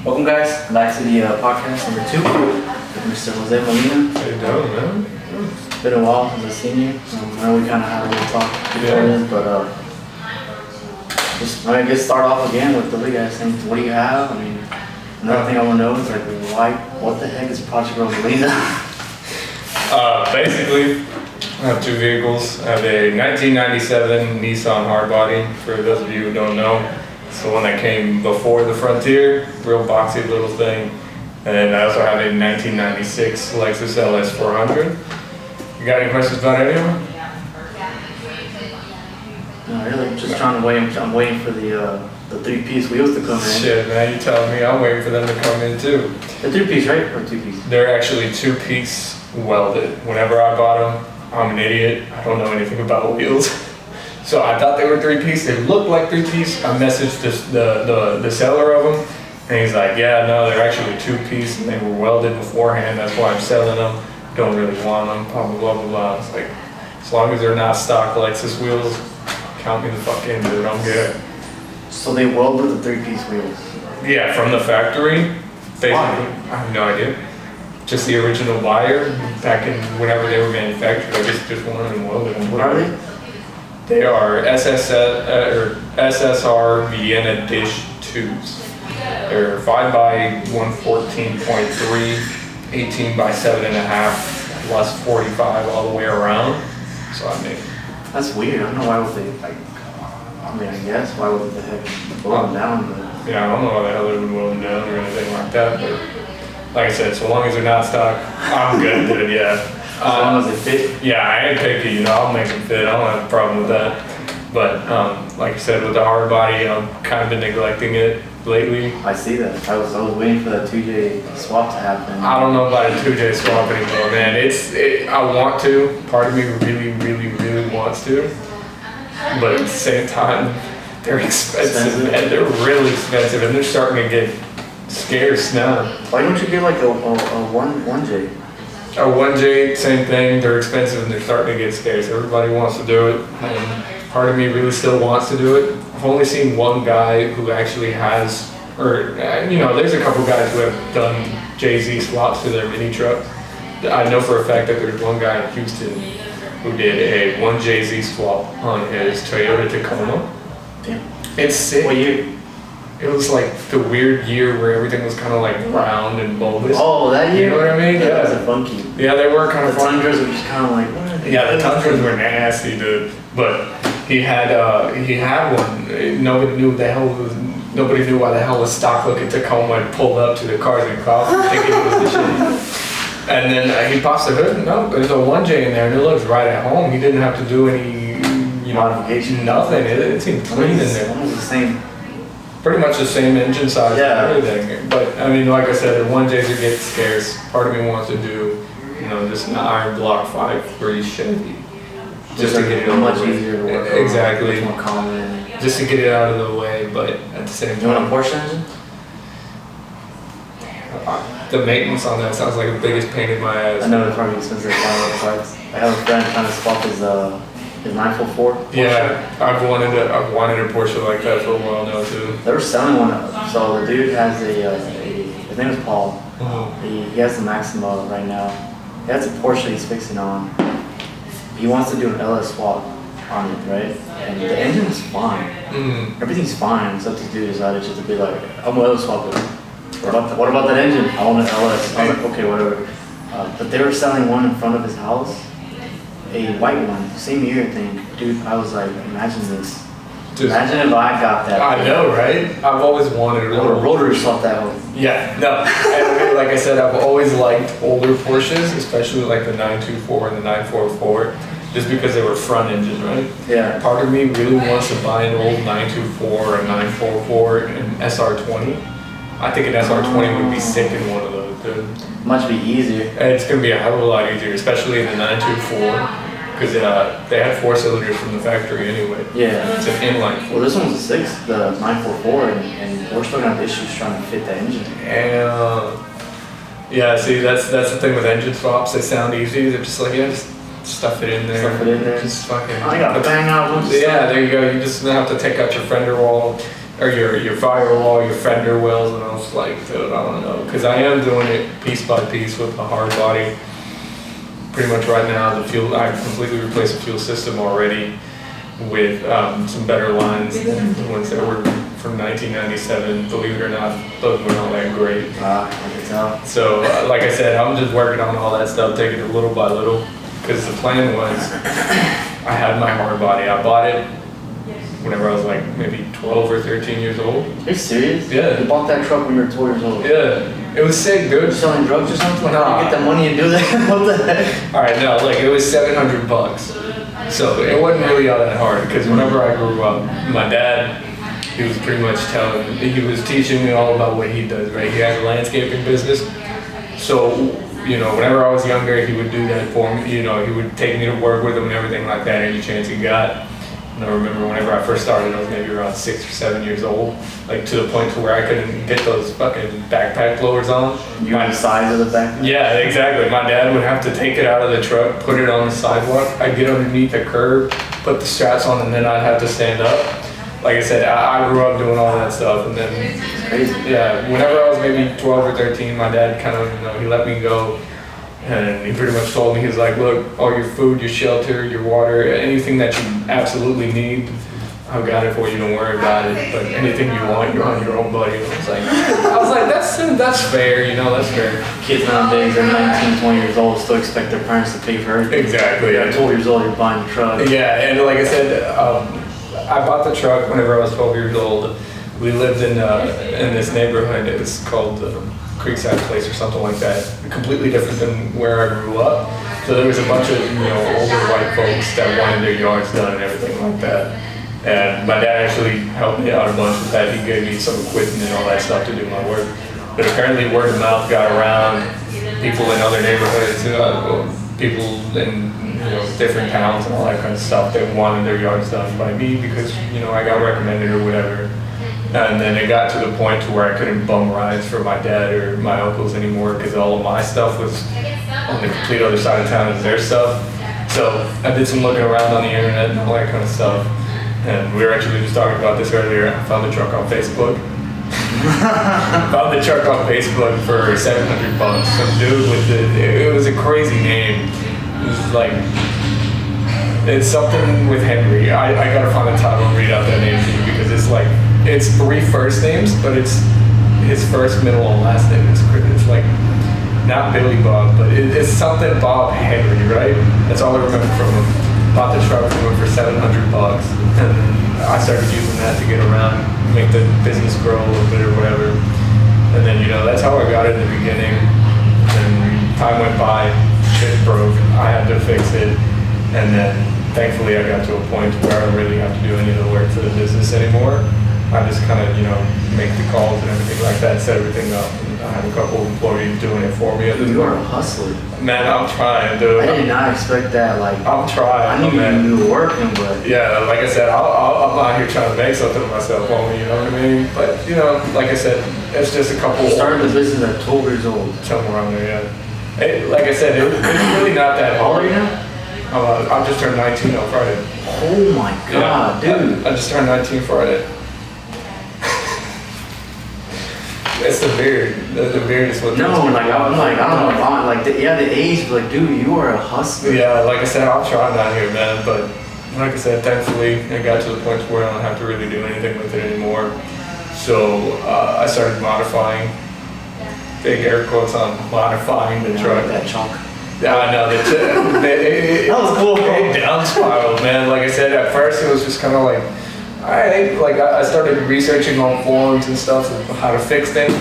Welcome guys, back to the podcast number 2 with Mr. Jose Molina. How you doing, man? It's been a while since I've seen you. I know we kind of had a little talk before this, but just I guess start off again with what you guys think. What do you have? I mean, another thing I want to know is like, what the heck is Project Rosalinda? Basically, I have 2 vehicles. I have a 1997 Nissan hardbody. For those of you who don't know, it's the one that came before the Frontier, real boxy little thing. And I also have a 1996 Lexus LS400. You got any questions about any of them? No, really, just trying to wait. I'm waiting for the 3-piece wheels to come in. Shit, man, you telling me I'm waiting for them to come in too. The 3-piece, right? Or 2-piece? They're actually 2-piece welded. Whenever I bought them, I'm an idiot. I don't know anything about wheels. So I thought they were 3-piece. They looked like 3-piece. I messaged the seller of them, and he's like, yeah, no, they're actually 2-piece, and they were welded beforehand. That's why I'm selling them. Don't really want them, blah, blah, blah, blah. It's like, as long as they're not stock Lexus wheels, count me the fuck in, dude. I'm good. So they welded the 3-piece wheels? Yeah, from the factory. Basically, Why? I have no idea. Just the original buyer, back in whenever they were manufactured, I just wanted them welded. What are they? They are SSR Vienna Dish 2s. They're 5x114.3, 18 by 7.5, plus 45 all the way around. So I mean, That's weird. I don't know why would they I guess why would the heck blow them down? But yeah, I don't know why the hell they would weld them down or anything like that. But like I said, so long as they're not stock, I'm good, dude. Yeah. as long as they fit. Yeah, I ain't picky, I'll make them fit. I don't have a problem with that. But like I said, with the hard body, I've kind of been neglecting it lately. I see that. I was waiting for that 2J swap to happen. I don't know about a 2J swap anymore, man. I want to. Part of me really, really, really wants to. But at the same time, they're expensive. And they're really expensive, and they're starting to get scarce now. Why don't you get like a 1J? A 1J, same thing. They're expensive and they're starting to get scarce. Everybody wants to do it, and part of me really still wants to do it. I've only seen one guy who actually has, there's a couple guys who have done JZ swaps to their mini truck. I know for a fact that there's one guy in Houston who did a 1JZ swap on his Toyota Tacoma. Damn. It's sick. What year? It was like the weird year where everything was kind of like round and bulbous. Oh, that year? You know what I mean? Yeah. Yeah. That was funky. Yeah, they were kind of The Tundras were just kind of like, what are they Yeah, the doing? Tundras were nasty, dude. But he had one. Nobody knew why the hell a stock looking Tacoma had pulled up to the Cars and Coffee thinking it was the shit. And then he pops the hood. No, there's a 1J in there, and it looks right at home. He didn't have to do any Modification? nothing. It seemed clean in there. Almost the same. Pretty much the same engine size Yeah. and everything. But I mean, like I said, the 1Js are getting scarce. Part of me wants to do, just an iron block 5.3 Chevy. Just to get it much over with. easier to work on. Exactly. Much more common. Just to get it out of the way, but at the same You want a time, Porsche engine? the maintenance on that sounds like the biggest pain in my I ass. know it's probably expensive to find all the parts. I have a friend trying to swap his 944 Porsche. Yeah, I've wanted a Porsche like that for a while now too. They were selling one. So the dude has his name is Paul. He has the Maxima right now. He has a Porsche he's fixing on. He wants to do an LS swap on it, right? And the engine's fine. Everything's fine, except this dude decided just to be like, I'm gonna LS swap it. What about that engine? I want an LS. I was like, okay, whatever. But they were selling one in front of his house, a white one, same year thing. Dude, I was like, imagine this. Imagine if I got that. I know, right? I've always wanted I would have rotary swapped that one. Yeah, no. And like I said, I've always liked older Porsches, especially like the 924 and the 944, just because they were front engine, right? Yeah. Part of me really wants to buy an old 924 or a 944 and SR20. I think an SR20 would be sick in one of those, dude. Much be easier. And it's going to be a hell of a lot easier, especially in the 924, because they had 4 cylinders from the factory anyway. Yeah. It's an inline 4. Well, this one's a 6, the 944, and we're still gonna have issues trying to fit the engine. And yeah, see, that's the thing with engine swaps. They sound easy. They're just like, just stuff it in there. Stuff it in there. Just fucking. I gotta bang out one. Yeah, there you go. You just have to take out your fender wall. or your firewall, your fender wells, and I was like, dude, I don't know, because I am doing it piece by piece with a hard body. Pretty much right now, I completely replaced the fuel system already with some better lines than the ones that were from 1997. Believe it or not, those were not that great. I can tell. So, like I said, I'm just working on all that stuff, taking it little by little, because the plan was, I had my hard body. I bought it whenever I was like maybe 12 or 13 years old. Are you serious? Yeah. You bought that truck when you were 12 years old? Yeah. It was sick, dude. You're selling drugs or something? Nah. How do you get the money to do that? What the heck? Alright, no, like it was $700. So it wasn't really all that hard, because whenever I grew up, my dad, he was pretty much he was teaching me all about what he does, right? He has a landscaping business. So, you know, whenever I was younger, he would do that for me. You know, he would take me to work with him and everything like that, any chance he got. And I remember whenever I first started, I was maybe around 6 or 7 years old, like to the point to where I couldn't get those fucking backpack blowers on. You were the size of the backpack? Yeah, exactly. My dad would have to take it out of the truck, put it on the sidewalk. I'd get underneath the curb, put the straps on, and then I'd have to stand up. Like I said, I grew up doing all that stuff, and then, It's crazy. yeah, whenever I was maybe 12 or 13, my dad kind of, you know, he let me go. And he pretty much told me, he's like, look, all your food, your shelter, your water, anything that you absolutely need, I've got it for you, don't worry about it. But anything you want, you're on your own, buddy. And I was like, that's fair, you know, that's fair. Kids nowadays, they're 19, 20 years old, still expect their parents to pay for everything. Exactly. You're 12 years old, you're buying a truck. Yeah, and like I said, I bought the truck whenever I was 12 years old. We lived in this neighborhood, it was called Creekside Place or something like that, completely different than where I grew up. So there was a bunch of, you know, older white folks that wanted their yards done and everything like that. And my dad actually helped me out a bunch with that. He gave me some equipment and all that stuff to do my work. But apparently word of mouth got around, people in other neighborhoods, people in, you know, different towns and all that kind of stuff, they wanted their yards done by me because, you know, I got recommended or whatever. And then it got to the point to where I couldn't bum rides for my dad or my uncles anymore because all of my stuff was on the complete other side of town as their stuff. So I did some looking around on the internet and all that kind of stuff. And we were actually just talking about this earlier. I found the truck on Facebook. Found the truck on Facebook for $700. Some dude with it was a crazy name. It was like, it's something with Henry. I gotta find the title and read out that name to you because it's like, it's 3 first names, but it's his first, middle, and last name. It's like, not Billy Bob, but it's something Bob Henry, right? That's all I remember from him. Bought the truck from him for $700, and I started using that to get around, make the business grow a little bit or whatever. And then, you know, that's how I got it in the beginning. And time went by, shit broke, I had to fix it, and then thankfully I got to a point where I don't really have to do any of the work for the business anymore. I just kind of, you know, make the calls and everything like that, set everything up. And I have a couple of employees doing it for me. You are a hustler. Man, I'm trying, dude. I did not expect that. Like, I'm trying. I knew you were working, but yeah, like I said, I'm out here trying to make something of myself, homie. You know what I mean? But you know, like I said, it's just a couple. Started the business at 12 years old. Somewhere around there, yeah. Like I said, it's really not that How old hard. are you now? I just turned 19 on Friday. Oh my god, Yeah, dude. I just turned 19 Friday. It's the beard. The beard is what. No, like I'm like I don't know, I'm like the age, but like dude, you are a hustler. Yeah, like I said, I'm trying down here, man. But like I said, thankfully, I got to the point where I don't have to really do anything with it anymore. So I started modifying. Big air quotes on modifying the truck. That chunk. Yeah, I know. That was cool. It down spiraled, man. Like I said, at first it was just kind of like, I started researching on forums and stuff of how to fix things,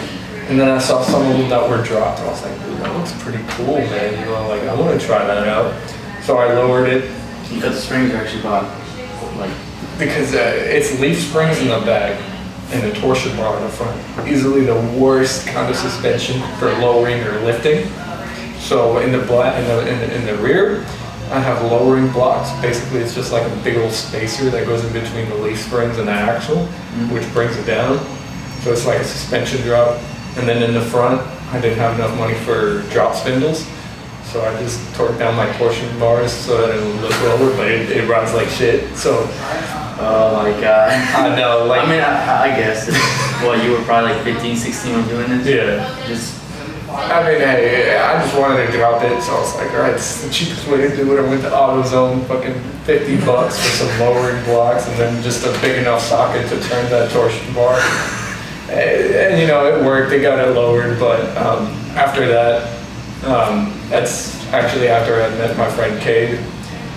and then I saw some of them that were dropped, and I was like, dude, that looks pretty cool, man. You know, like I want to try that out. So I lowered it. You cut the springs or actually bought like Because it's leaf springs in the back and a torsion bar in the front. Easily the worst kind of suspension for lowering or lifting. So in the rear, I have lowering blocks. Basically, it's just like a big old spacer that goes in between the leaf springs and the axle, which brings it down. So it's like a suspension drop. And then in the front, I didn't have enough money for drop spindles. So I just torqued down my torsion bars so that it would look lower, but it runs like shit. So Oh my god. I know, like. I mean, I guess. Well, you were probably like 15, 16 when doing this? Yeah. Just. I mean, hey, I just wanted to drop it, so I was like, alright, it's the cheapest way to do it. I went to AutoZone, fucking $50 for some lowering blocks, and then just a big enough socket to turn that torsion bar. And you know, it worked, they got it lowered, but after that, that's actually after I met my friend Cade.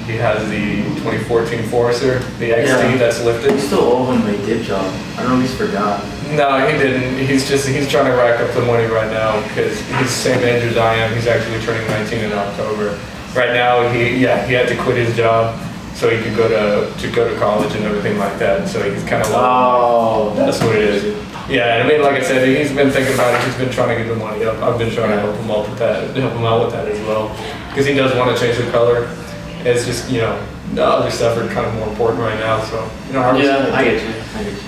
He has the 2014 Forester, the XT that's lifted. You still owe him a dip job. I don't know if he's forgot. No, he didn't. He's trying to rack up the money right now because he's the same age as I am. He's actually turning 19 in October. Right now, he had to quit his job so he could go to college and everything like that. So he's kind of that's what it is. Yeah, and I mean, like I said, he's been thinking about it. He's been trying to get the money up. I've been trying to help him out with that as well because he does want to change the color. It's just, you know, the other stuff are kind of more important right now, so, you know, I get you.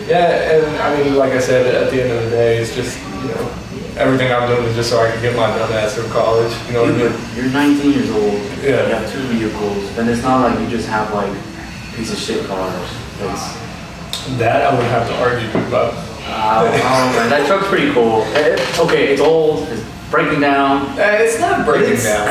Yeah, and I mean, like I said, at the end of the day, it's just, you know, everything I'm doing is just so I can get my dumb ass through college, you know what I mean? You're 19 years old, yeah. You have 2 vehicles, and it's not like you just have like piece of shit cars. That I would have to argue about. Man, that truck's pretty cool. Okay, it's old, it's breaking down. It's not breaking down.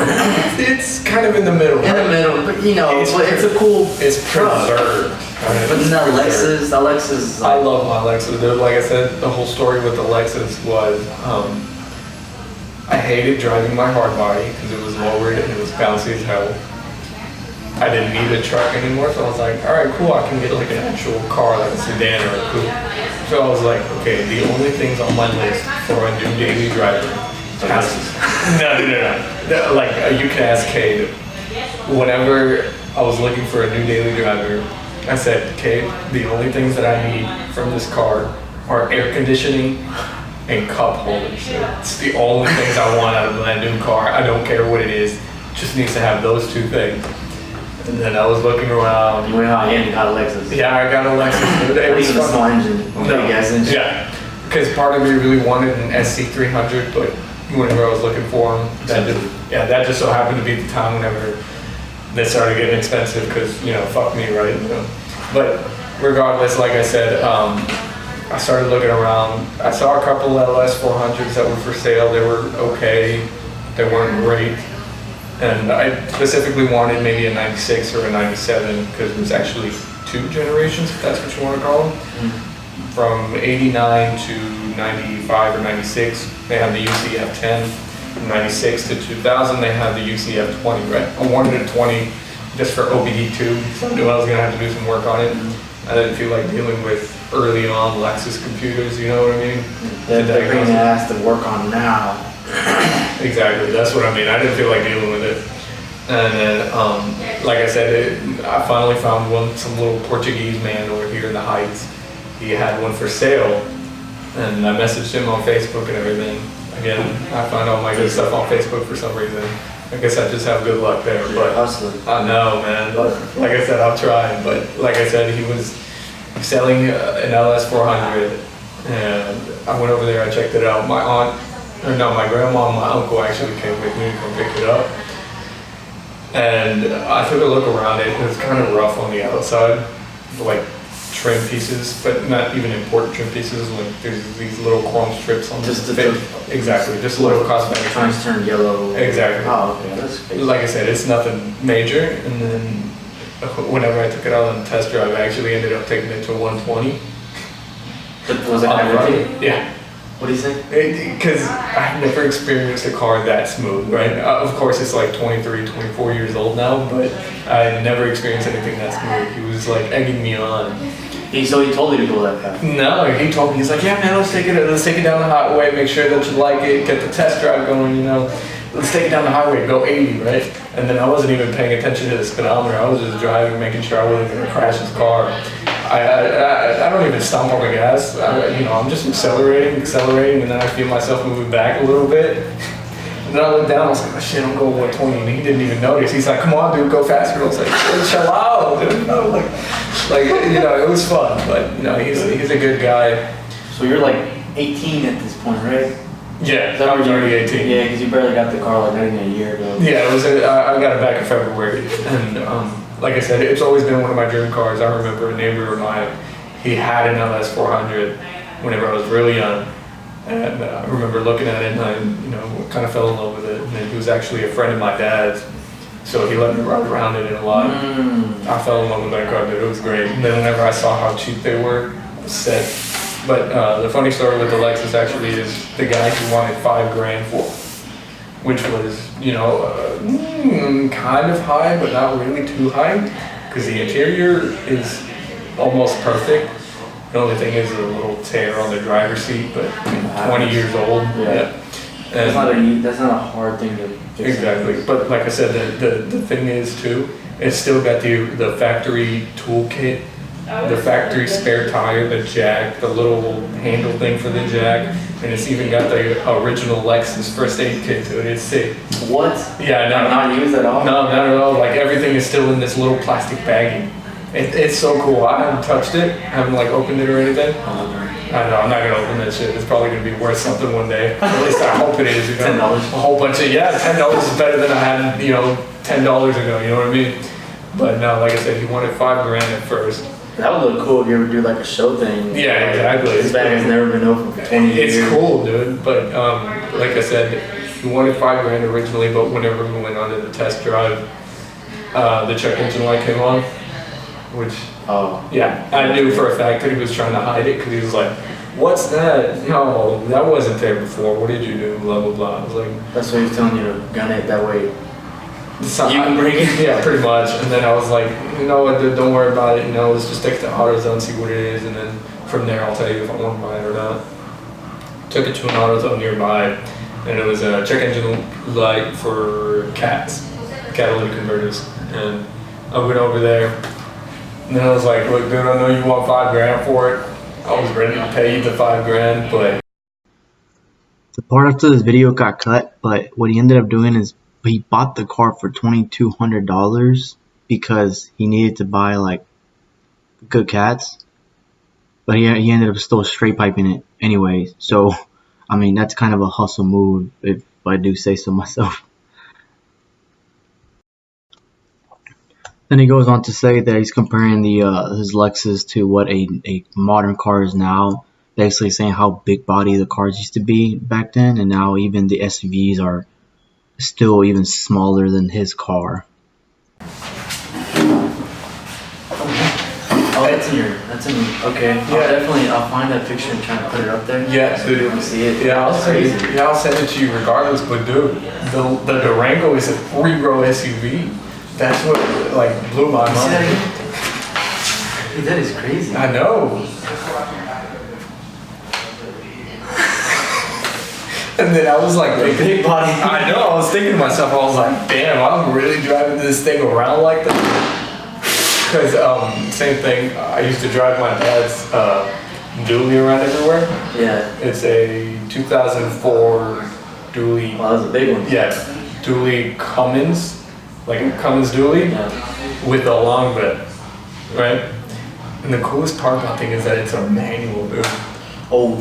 It's kind of in the middle. In the middle, but you know, it's a cool. It's preserved. But then that Lexus. I love my Lexus. Dude. Like I said, the whole story with the Lexus was, I hated driving my hard body because it was lowered and it was bouncy as hell. I didn't need a truck anymore, so I was like, all right, cool. I can get like an actual car, like a sedan or a coupe. So I was like, okay, the only things on my list for a new daily driver. No. Like, you can ask Cade. Whenever I was looking for a new daily driver, I said, Cade, the only things that I need from this car are air conditioning and cup holders. It's the only things I want out of a new car. I don't care what it is. It just needs to have those 2 things. And then I was looking around. You went out and got a Lexus. Yeah, I got a Lexus. It was a small engine. Gas engine. Yeah, because part of me really wanted an SC300, but whenever I was looking for them, that just so happened to be the time whenever they started getting expensive because, you know, fuck me, right? You know? But regardless, like I said, I started looking around. I saw a couple LS400s that were for sale. They were okay. They weren't great. And I specifically wanted maybe a 96 or a 97 because it was actually 2 generations, if that's what you want to call them. Mm-hmm. From 89 to 95 or 96, they had the UCF10. From 96 to 2000, they had the UCF20, right? I wanted a 20 just for OBD2, so I knew I was going to have to do some work on it. I didn't feel like dealing with early on Lexus computers, you know what I mean? They're going to ask to work on now. Exactly, that's what I mean. I didn't feel like dealing with it. And then, like I said, I finally found some little Portuguese man over here in the Heights. He had one for sale, and I messaged him on Facebook and everything. Again, I find all my good stuff on Facebook for some reason. I guess I just have good luck there. But I know, man. But like I said, I'm trying. But like I said, he was selling an LS400, and I went over there. I checked it out. My grandma and my uncle actually came with me to come pick it up. And I took a look around it. It was kind of rough on the outside, like trim pieces, but not even important trim pieces. Like there's these little chrome strips on just the fit. Exactly, just a little cosmetic. Trying to turn yellow. Exactly. Oh, okay, that's basic. Like I said, it's nothing major. And then whenever I took it out on the test drive, I actually ended up taking it to 120. Was it everything? Yeah. What do you think? Because I've never experienced a car that smooth, right? Of course, it's like 23, 24 years old now, but I never experienced anything that smooth. He was like egging me on. So he told you to go that fast? No, he told me, he's like, yeah, man, let's take it down the highway, make sure that you like it, get the test drive going, you know. Let's take it down the highway, go 80, right? And then I wasn't even paying attention to the speedometer. I was just driving, making sure I wasn't going to crash his car. I don't even stomp on the gas. I'm just accelerating, and then I feel myself moving back a little bit. And then I looked down, I was like, oh shit, I'm going 120, and he didn't even notice. He's like, come on, dude, go faster. I was like, chill out, dude. It was fun, but he's a good guy. So you're like 18 at this point, right? Yeah, I was already 18. Yeah, because you barely got the car like not even a year ago. Yeah, I got it back in February, and like I said, it's always been one of my dream cars. I remember a neighbor of mine, he had an LS400 whenever I was really young. And I remember looking at it and I, kind of fell in love with it. And then he was actually a friend of my dad's. So he let me ride around it a lot. I fell in love with that car, dude. It was great. And then whenever I saw how cheap they were, I was set. But the funny story with the Lexus actually is the guy who wanted $5,000 for, which was, kind of high, but not really too high, because the interior is almost perfect. The only thing is a little tear on the driver's seat, but 20 years old. Yeah. That's not a hard thing to fix. Exactly. But like I said, the thing is too, it's still got the factory toolkit, the factory spare tire, the jack, the little handle thing for the jack, and it's even got the original Lexus first aid kit to it. It's sick. What? Yeah, not used at all? No, not at all. Like everything is still in this little plastic baggie. It's so cool. I haven't touched it. I haven't opened it or anything. I know, I'm not gonna open that shit. It's probably gonna be worth something one day. At least I hope it is. $10. A whole bunch of $10 is better than I had, $10 ago. You know what I mean? But no, like I said, he wanted $5,000 at first. That would look cool if you ever do a show thing. Yeah, exactly. This bag has never been open for 20 years. It's cool, dude. But like I said, he wanted $5,000 originally, but whenever we went on to the test drive, the check engine light came on, which. Oh. Yeah, I knew for a fact that he was trying to hide it because he was like, "What's that? No, that wasn't there before. What did you do? Blah blah blah." I was like, "That's what he's telling you to gun it that way. So you can bring it." Yeah, pretty much. And then I was like, "You know what? Dude, don't worry about it. Let's just take it to AutoZone, see what it is, and then from there I'll tell you if I want to buy it or not." Took it to an AutoZone nearby, and it was a check engine light for cats, catalytic converters, and I went over there. And then I was like, "Look, dude, I know you want $5,000 for it. I was ready to pay you the $5,000, but." The part after this video got cut, but what he ended up doing is he bought the car for $2,200 because he needed to buy good cats. But he ended up still straight piping it anyway. So, I mean, that's kind of a hustle move if I do say so myself. Then he goes on to say that he's comparing his Lexus to what a modern car is now, basically saying how big body the cars used to be back then, and now even the SUVs are still even smaller than his car. Oh, that's in okay. Yeah. I'll find that picture and try to put it up there. Yeah, so you can see it. Yeah, I'll send it to you regardless, but dude, the Durango is a 3-row SUV. That's what blew my mind. That is crazy. I know. And then I was like, big body. I know. I was thinking to myself, I was like, damn, I'm really driving this thing around like that. Because same thing. I used to drive my dad's dually around everywhere. Yeah. It's a 2004 dually. Wow, that's a big one. Yeah, dually Cummins. Like a Cummins dually with a long bed, right? And the coolest part about thing is that it's a manual, dude. Oh,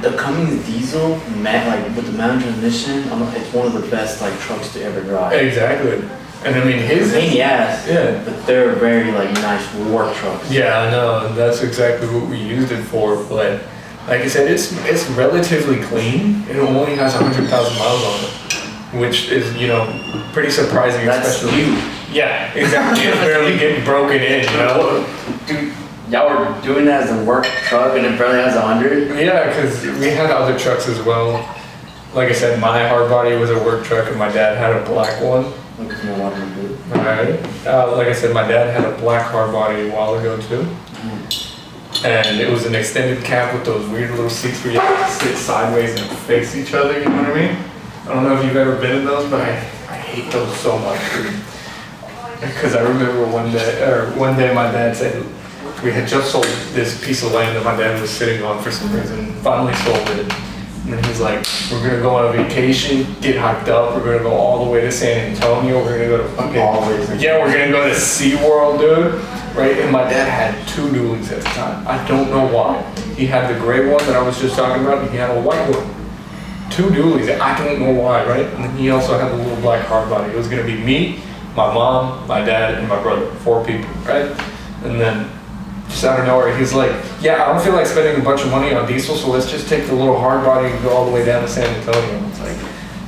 the Cummins diesel, with the manual transmission, it's one of the best trucks to ever drive. Exactly. And I mean his pain in the ass. Yeah. But they're very nice work trucks. Yeah, I know. And that's exactly what we used it for. But like I said, it's relatively clean. It only has 100,000 miles on it. Which is, pretty surprising. That's especially. you. Yeah, exactly. It's barely getting broken in, Dude, y'all were doing that as a work truck and it barely has 100? Yeah, because we had other trucks as well. Like I said, my hard body was a work truck and my dad had a black one. Alright. Like I said, my dad had a black hard body a while ago too. And it was an extended cab with those weird little seats where you have to sit sideways and face each other, you know what I mean? I don't know if you've ever been in those, but I hate those so much, dude. Because I remember one day my dad said we had just sold this piece of land that my dad was sitting on for some reason, finally sold it. And then he's like, we're gonna go on a vacation, get hyped up, we're gonna go all the way to San Antonio, we're gonna go to fucking, we're gonna go to SeaWorld, dude. Right, and my dad had 2 dualies at the time. I don't know why. He had the gray one that I was just talking about, and he had a white one. 2 dualies, I don't know why, right? And then he also had the little black hard body. It was gonna be me, my mom, my dad, and my brother, 4 people, right? And then just out of nowhere, he's like, yeah, I don't feel like spending a bunch of money on diesel, so let's just take the little hard body and go all the way down to San Antonio. It's like,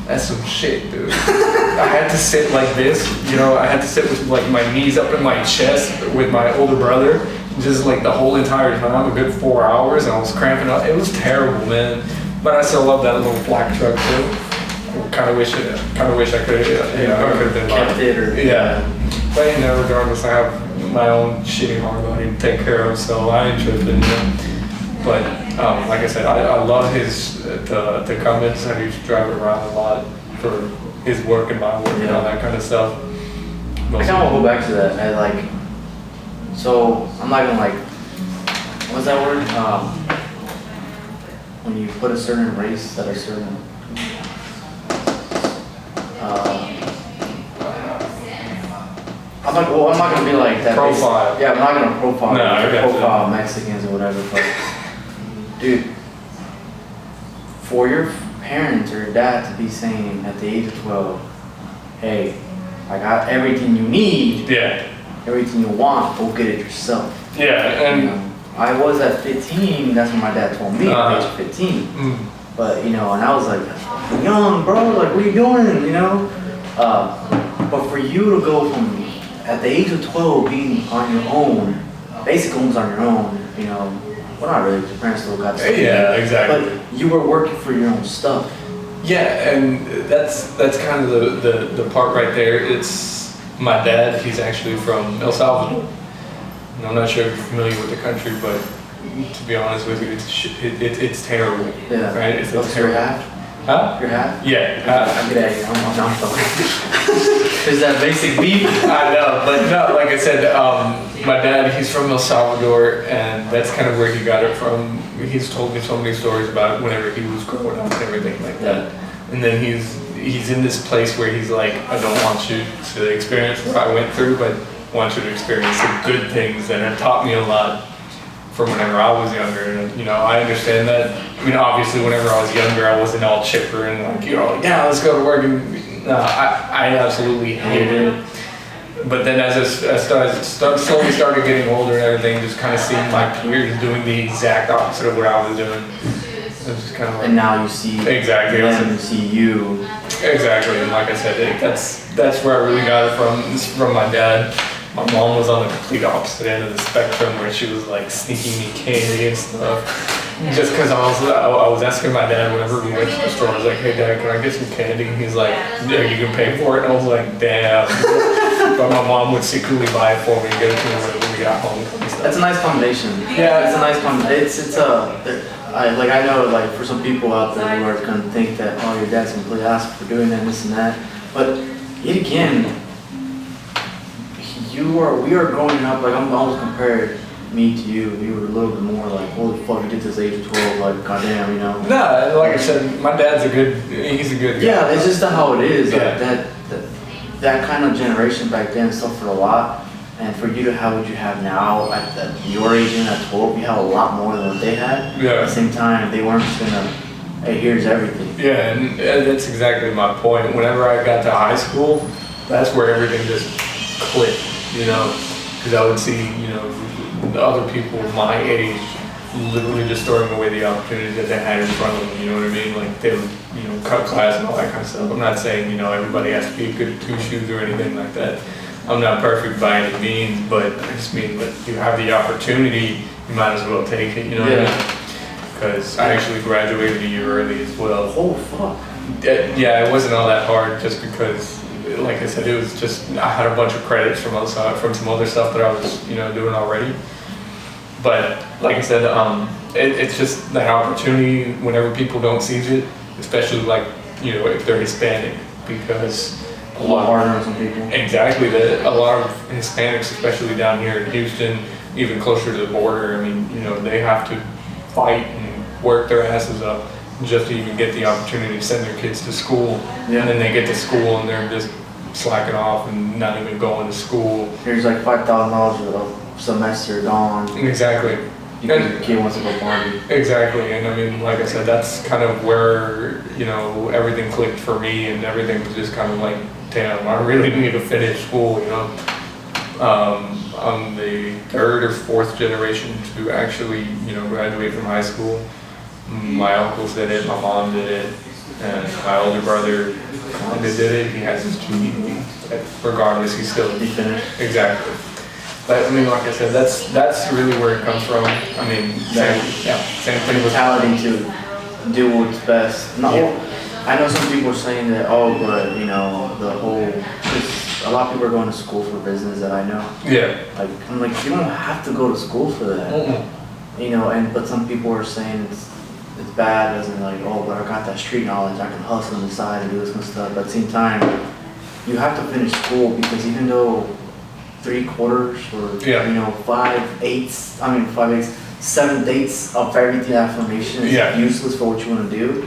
that's some shit, dude. I had to sit like this, you know, I had to sit with like my knees up in my chest with my older brother, just like the whole entire time, a good 4 hours, and I was cramping up. It was terrible, man. But I still love that little black truck too. Kind of wish I could have been kept it or But you know, regardless, I have my own shitty hard body to take care of, so I ain't tripping. You know? But like I said, I love his the Cummins, and he used to drive it around a lot for his work and my work and all that kind of stuff. I kind of want to go back to that. I like, so I'm not gonna like, what's that word? When you put a certain race that a certain I'm not gonna be like that. Profile. Yeah, I'm not gonna profile. No, I got profile Mexicans or whatever. But dude, for your parents or your dad to be saying at the age of 12, "Hey, I got everything you need. Yeah. Everything you want. Go get it yourself." Yeah, and you know, I was at 15. That's what my dad told me at the age of 15. But you know, and I was like, young bro, like what are you doing? You know. But for you to go from at the age of 12 being on your own, basically almost on your own, you know, well not really, your parents still got stuff. Yeah, exactly. But you were working for your own stuff. yeah, and that's kind of the part right there. It's my dad. He's actually from El Salvador. And I'm not sure if you're familiar with the country, but to be honest with you, it's terrible. Yeah. Right? It's What's terrible. your half? Huh? Your half? Yeah. I'm good at it. I'm fucking. Is that basic beef? I know, but no, like I said, my dad, he's from El Salvador, and that's kind of where he got it from. He's told me so many stories about whenever he was growing up and everything like that. And then he's in this place where he's like, I don't want you to experience what I went through, but I want you to experience the good things that have taught me a lot from whenever I was younger. And, you know, I understand that. I mean, obviously, whenever I was younger, I wasn't all chipper and like, you know, like, yeah, let's go to work. And no, I absolutely hated it. But then as I slowly started getting older and everything, just kind of seeing my peers doing the exact opposite of what I was doing. It was just kind of like, And now you see exactly them, you see you. Exactly, and like I said, that's where I really got it from. It's from my dad. My mom was on the complete opposite end of the spectrum, where she was like sneaking me candy and stuff. Just because I was asking my dad whenever we went to the store, I was like, "Hey Dad, can I get some candy?" And he's like, "Yeah, you can pay for it." And I was like, "Damn!" But my mom would secretly buy it for me and get it to me when we got home. That's a nice combination. Yeah, it's a nice combination. I know like for some people out there who are gonna think that your dad's a complete ass for doing that, this and that. But yet again, we are growing up, like I'm always compared me to you. You were a little bit more like, holy fuck, you did this age of 12, like goddamn, you know. No, like I said, my dad's he's a good guy. Yeah, it's just how it is. Yeah. Like that kind of generation back then suffered a lot, and for you to have what you have now at your age and at 12, you have a lot more than what they had. Yeah. At the same time, they weren't just gonna, hey, here's everything. Yeah, and that's exactly my point. Whenever I got to high school, that's where everything just clicked, you know, because I would see, you know, the other people my age literally just throwing away the opportunities that they had in front of them, you know what I mean? Like they would, you know, cut class and all that kind of stuff. I'm not saying, you know, everybody has to be a good two shoes or anything like that. I'm not perfect by any means, but I just mean that you have the opportunity, you might as well take it, you know what I mean? Because I actually graduated a year early as well. Oh fuck. Yeah, it wasn't all that hard just because, like I said, it was just, I had a bunch of credits from some other stuff that I was, you know, doing already. But like I said, it's just that opportunity whenever people don't seize it, especially like, you know, if they're Hispanic, because a lot harder on some people. Exactly, a lot of Hispanics, especially down here in Houston, even closer to the border, I mean, you know, they have to fight and work their asses up just to even get the opportunity to send their kids to school. Yeah. And then they get to school and they're just slacking off and not even going to school. Here's like $5,000 a semester gone. Exactly. Because your kid wants to go party. Exactly, and I mean, like I said, that's kind of where, you know, everything clicked for me, and everything was just kind of like damn, I really need to finish school, you know. I'm the third or fourth generation to actually, you know, graduate from high school. My uncles did it, my mom did it, and my older brother kind of did it. He has his GED. Regardless, he's still finished. Exactly. But I mean, like I said, that's really where it comes from. I mean, same thing with mentality to do what's best. No, I know some people are saying that, oh, but you know, the whole, cause a lot of people are going to school for business that I know. Yeah. Like, I'm like, you don't have to go to school for that. You know, but some people are saying it's bad, as in like, oh, but I got that street knowledge, I can hustle on the side and do this kind of stuff. But at the same time, you have to finish school, because even though 3/4 or you know 5/8, 7/8 of everything, that information is useless for what you want to do.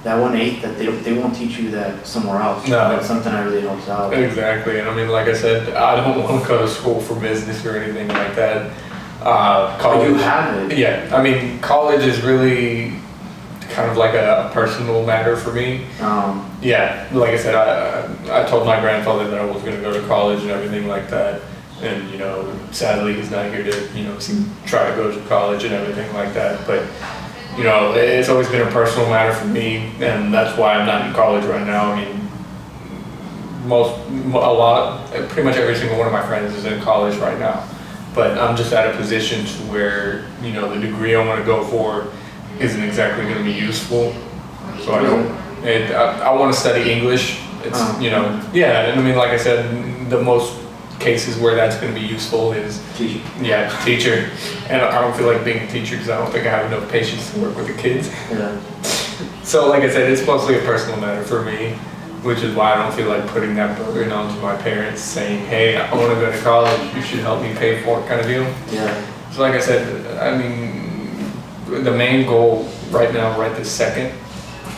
That 1/8 that they won't teach you that somewhere else. No. That's something that really helps out. Exactly, and I mean, like I said, I don't want to go to school for business or anything like that. College, you have it. Yeah, I mean, college is really kind of like a personal matter for me. Yeah, like I said, I told my grandfather that I was going to go to college and everything like that. And, you know, sadly he's not here to, you know, try to go to college and everything like that. But, you know, it's always been a personal matter for me, and that's why I'm not in college right now. I mean, pretty much every single one of my friends is in college right now. But I'm just at a position to where, you know, the degree I want to go for isn't exactly going to be useful. So I want to study English. It's, you know, and I mean, like I said, the most cases where that's going to be useful is teacher. Yeah, teacher. And I don't feel like being a teacher because I don't think I have enough patience to work with the kids. Yeah. So like I said, it's mostly a personal matter for me, which is why I don't feel like putting that burden onto my parents, saying, hey, I want to go to college, you should help me pay for it, kind of deal. Yeah. So like I said, I mean, the main goal right now, right this second,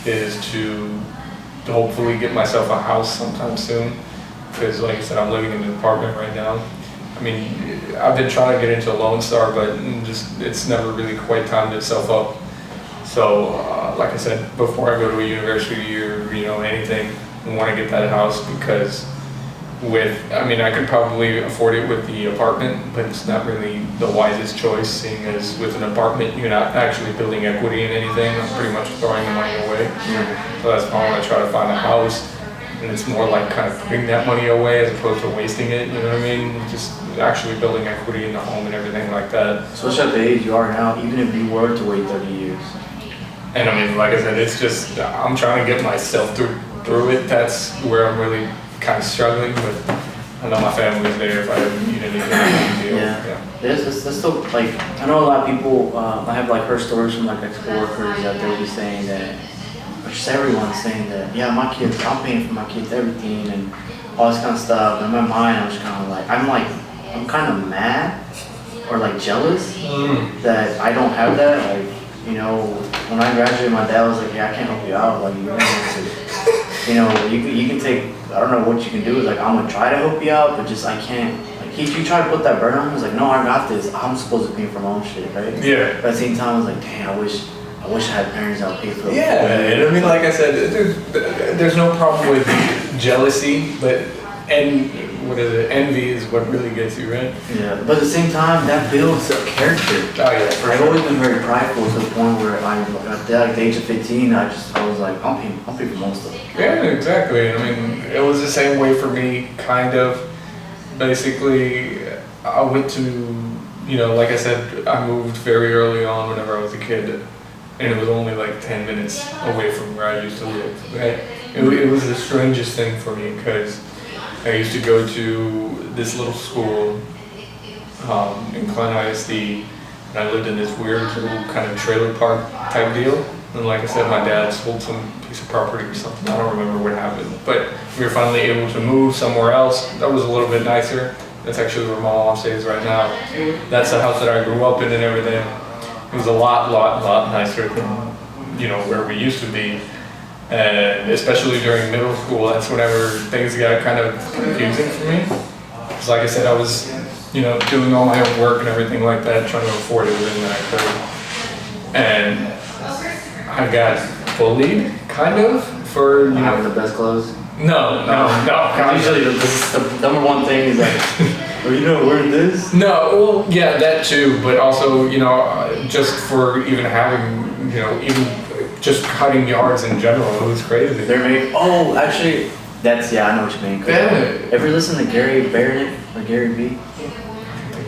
is to hopefully get myself a house sometime soon. Because like I said, I'm living in an apartment right now. I mean, I've been trying to get into Lone Star, but it's never really quite timed itself up. So like I said, before I go to a university or, you know, anything, I want to get that house, because I could probably afford it with the apartment, but it's not really the wisest choice, seeing as with an apartment, you're not actually building equity in anything. I'm pretty much throwing the money away. So that's why I want to try to find a house. And it's more like kind of putting that money away as opposed to wasting it, you know what I mean? Just actually building equity in the home and everything like that. Especially at the age you are now, even if you were to wait 30 years. And I mean, like I said, it's just, I'm trying to get myself through it. That's where I'm really kind of struggling, but I know my family's there if I ever need anything. Yeah. There's still, like, I know a lot of people, I have like heard stories from like ex-coworkers that they'll be saying that, or just everyone saying that, yeah, my kids, I'm paying for my kids everything and all this kind of stuff. And in my mind, I'm just kind of like, I'm kind of mad or like jealous that I don't have that. Like, you know, when I graduated, my dad was like, yeah, I can't help you out. Like, you know, you can take, I don't know what you can do. It's like, I'm gonna try to help you out, but just I can't. Like, you try to put that burden on me. He's like, no, I got this. I'm supposed to pay for my own shit, right? Yeah. But at the same time, I was like, damn, I wish I had parents that would pay for it. Yeah, and I mean, like I said, there's no problem with jealousy, but envy is what really gets you, right? Yeah, but at the same time, that builds a character. Oh yeah. I've always been very prideful to the point where at the age of 15, I was like, I'll pay for most of it. Yeah, exactly. I mean, it was the same way for me, kind of. Basically, I went to, you know, like I said, I moved very early on whenever I was a kid. And it was only like 10 minutes away from where I used to live. Right? It was the strangest thing for me, because I used to go to this little school in Klein ISD, and I lived in this weird little kind of trailer park type deal. And like I said, my dad sold some piece of property or something. I don't remember what happened, but we were finally able to move somewhere else that was a little bit nicer. That's actually where my mom stays right now. That's the house that I grew up in and everything. It was a lot nicer than, you know, where we used to be. And especially during middle school, that's whenever things got kind of confusing for me. Because like I said, I was, you know, doing all my own work and everything like that, trying to afford everything that I could. And I got bullied, kind of, for, you know, having the best clothes. No. Usually the number one thing is like, oh, you know, we're this. No, well, yeah, that too, but also, you know, just for even having, you know, even just cutting yards in general, it was crazy. Actually, I know what you mean. Yeah. Ever listen to Gary Barnett or Gary B?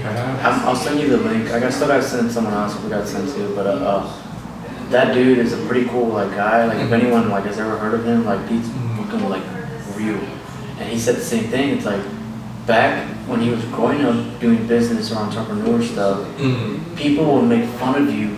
I'll send you the link. Still gotta send someone else if we got sent to, but that dude is a pretty cool like guy. Like if anyone like has ever heard of him, like he's fucking like real. And he said the same thing. It's like back when he was growing up doing business or entrepreneur stuff, people would make fun of you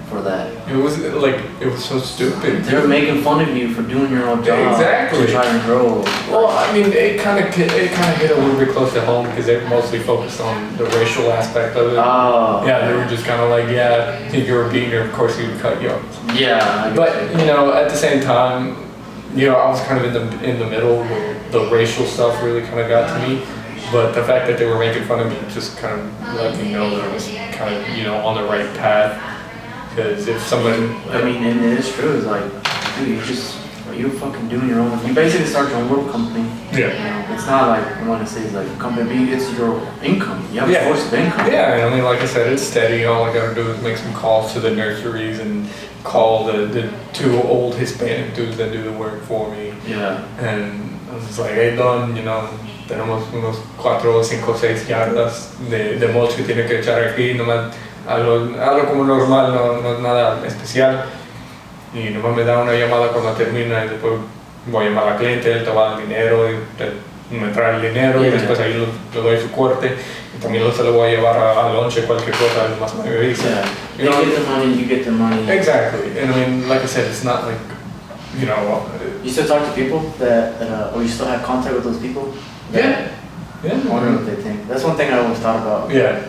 for that. It was so stupid. They were making fun of you for doing your own job. Exactly. To try and grow. Well, I mean, it kind of hit a little bit close to home because they mostly focused on the racial aspect of it. Oh. Yeah, they were just kind of like, yeah, if you're a beaner, of course you would cut yards. Yeah. But you know, at the same time, you know, I was kind of in the middle where the racial stuff really kind of got to me. But the fact that they were making fun of me just kind of let me know that I was kind of, you know, on the right path. Because if somebody, I mean, and it is true. It's like, dude, you're fucking doing your own. You basically start your own little company. Yeah. You know, it's not like I want to say it's like a company. It's your income. You have a source of income. Yeah, I mean, like I said, it's steady. All I gotta do is make some calls to the nurseries and call the two old Hispanic dudes that do the work for me. Yeah. And I was just like, hey Don, you know, tenemos unos 4, 5, 6 yardas de mulch que tiene que echar aquí, nomás hablo como normal, no es nada especial. Y nomás me da una llamada cuando termina y después voy a llamar al cliente, él te va a dar dinero, me trae el dinero y después ahí le doy su corte y también se lo voy a llevar a lonche, cualquier cosa, más me avisa. Yeah. You know, get the money, you get the money. Exactly. And I mean, like I said, it's not like, you know. You still talk to people or you still have contact with those people? Yeah. I wonder what they think. That's one thing I always thought about. Yeah.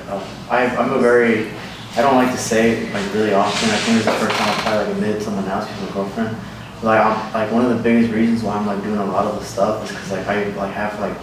I don't like to say it like really often. I think it's the first time I probably like admitted someone else who's a girlfriend. Like one of the biggest reasons why I'm like doing a lot of the stuff is because like I like have like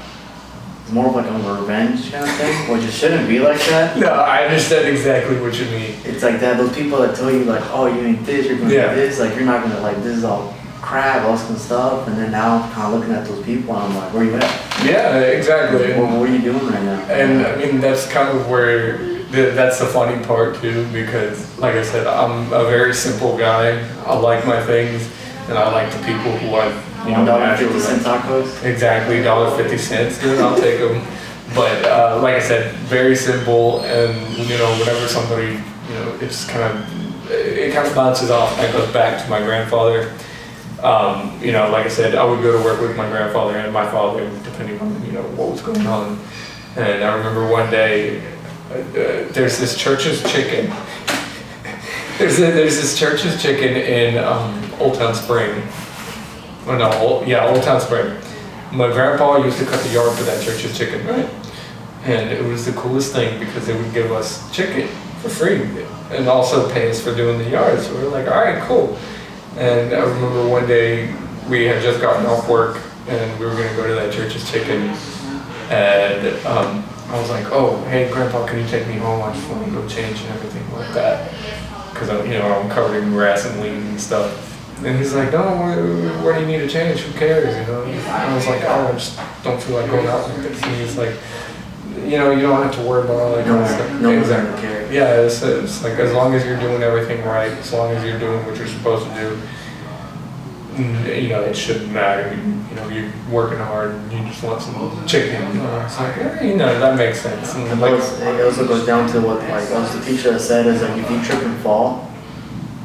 it's more of like a revenge kind of thing, which it shouldn't be like that. No, I understand exactly what you mean. It's like that. Those people that tell you like, oh, you ain't this, you're gonna do this. Like you're not gonna like this is all crap, all this kind of stuff. And then now I'm kind of looking at those people and I'm like, where you at? Yeah, exactly. What are you doing right now? And I mean that's kind of where. That's the funny part too, because like I said, I'm a very simple guy. I like my things, and I like the people who I, you know, $1.50 tacos. Exactly, $1.50, dude. I'll take them. But like I said, very simple, and you know, whenever somebody, you know, it kind of bounces off and goes back to my grandfather. You know, like I said, I would go to work with my grandfather and my father, depending on, you know, what was going on. And I remember one day. There's this Church's Chicken. there's this Church's Chicken in Old Town Spring. Oh no, Old Town Spring. My grandpa used to cut the yard for that Church's Chicken, right? And it was the coolest thing because they would give us chicken for free and also pay us for doing the yard. So we were like, all right, cool. And I remember one day we had just gotten off work and we were gonna go to that Church's Chicken, and I was like, oh, hey, Grandpa, can you take me home? I just want to go change and everything like that. Because, you know, I'm covered in grass and leaves and stuff. And he's like, no, where do you need to change? Who cares, you know? And I was like, oh, I just don't feel like going out like this. And he's like, you know, you don't have to worry about all that kind of stuff. No one's ever care. Yeah, it's like, as long as you're doing everything right, as long as you're doing what you're supposed to do, you know, it shouldn't matter. You know, you're working hard and you just want some chicken. You know, it's like, you know, that makes sense. And like, it also goes down to what, like, the teacher said is like, if you trip and fall,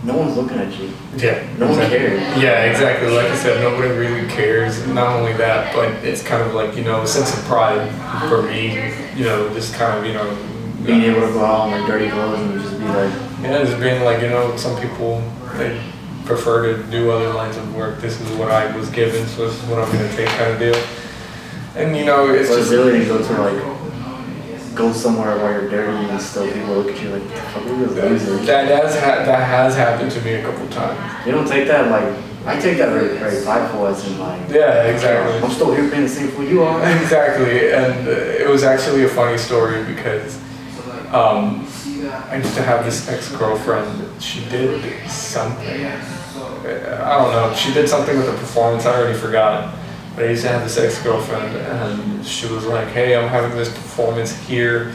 no one's looking at you. Yeah. No one cares. Yeah, exactly. Like I said, nobody really cares. Not only that, but it's kind of like, you know, a sense of pride for me, you know, just kind of, you know, being able to go out in like dirty clothes and just be like, yeah, just being like, you know, some people, they prefer to do other lines of work. This is what I was given, so this is what I'm going to take, kind of deal. And you know, it's just ability to go to like go somewhere where you're dirty and still people look at you like, fuck, are you a loser? That has happened to me a couple times. You don't take that like, I take that very, very prideful as in like, yeah, exactly. I'm still here paying the same food you are. Exactly, and it was actually a funny story because I used to have this ex-girlfriend. She did something. I don't know. She did something with the performance. I already forgot. But I used to have this ex-girlfriend, and she was like, "Hey, I'm having this performance here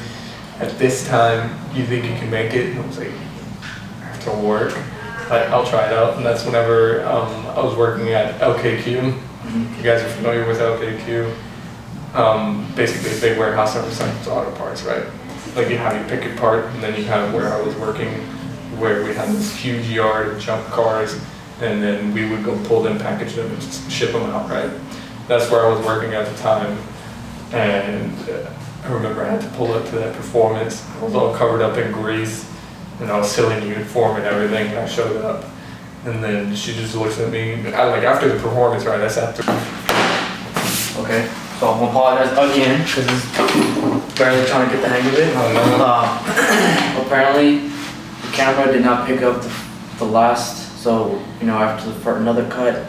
at this time. You think you can make it?" And I was like, "I have to work, but I'll try it out." And that's whenever I was working at LKQ. You guys are familiar with LKQ? Basically, it's a big warehouse that recycles auto parts, right? Like you have your pick your part, and then you have where I was working, where we had this huge yard of junk cars, and then we would go pull them, package them, and just ship them out, right? That's where I was working at the time, and I remember I had to pull up to that performance. I was all covered up in grease, and I was still in uniform and everything, and I showed up. And then she just looks at me, after the performance, right, I sat through. Okay, so I'm gonna apologize again, because it's barely trying to get the hang of it. Apparently, the camera did not pick up the last, so, after for another cut,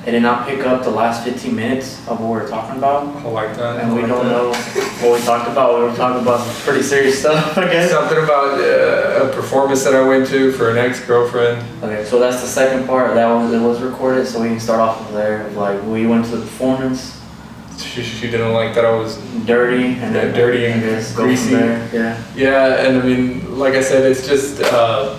it did not pick up the last 15 minutes of what we were talking about. I like that. And we don't know what we talked about. We were talking about some pretty serious stuff, I guess. Something about a performance that I went to for an ex-girlfriend. Okay, so that's the second part. It was recorded, so we can start off with there. Like, we went to the performance. She didn't like that I was dirty and dirty and greasy. Yeah, and I mean, like I said, it's just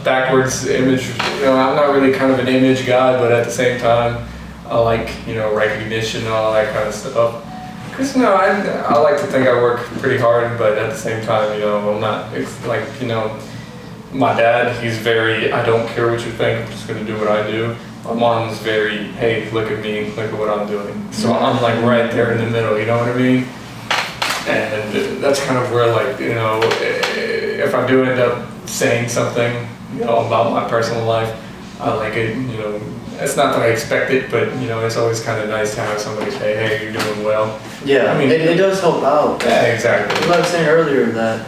backwards image. I'm not really kind of an image guy, but at the same time, I like recognition and all that kind of stuff. Cause I like to think I work pretty hard, but at the same time, I'm not like my dad. He's very, I don't care what you think. I'm just gonna do what I do. My mom's very, hey, look at me, look at what I'm doing. So I'm like right there in the middle, you know what I mean? And that's kind of where if I do end up saying something, about my personal life, I like it, it's not that I expect it, but it's always kind of nice to have somebody say, hey, you're doing well. Yeah, I mean, it does help out. Yeah, exactly. Like I was saying earlier that,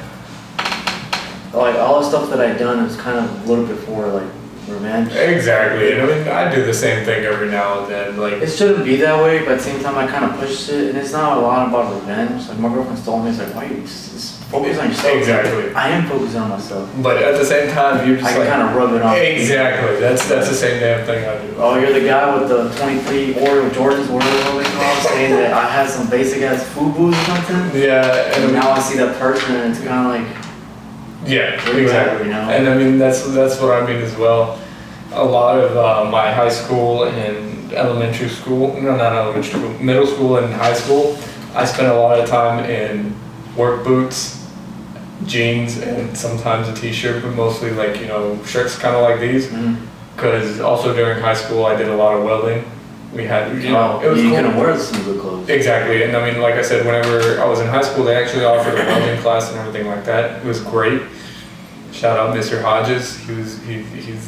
like, all the stuff that I've done is kind of a little bit for, like, revenge. Exactly, and I mean, I do the same thing every now and then. Like, it shouldn't be that way, but at the same time, I kind of pushed it, and it's not a lot about revenge. Like, my girlfriend's told me, it's like, why you just focus on yourself? Exactly. I am focusing on myself. But at the same time, you're just I can kind of rub it on. Exactly, that's the same damn thing I do. Oh, you're the guy with the 23 Oreo Jordans, whatever they call, saying that I had some basic ass food booze or something. Yeah, and now I see that person, and it's kind of like, yeah, exactly. At, And I mean, that's what I mean as well. A lot of my high school and elementary school, no, not elementary school, middle school and high school, I spent a lot of time in work boots, jeans, and sometimes a t-shirt, but mostly like, shirts kind of like these. Because also during high school, I did a lot of welding. We had, it was you cool. couldn't wear some good clothes. Exactly, and I mean, like I said, whenever I was in high school, they actually offered a welding class and everything like that. It was great. Shout out Mr. Hodges.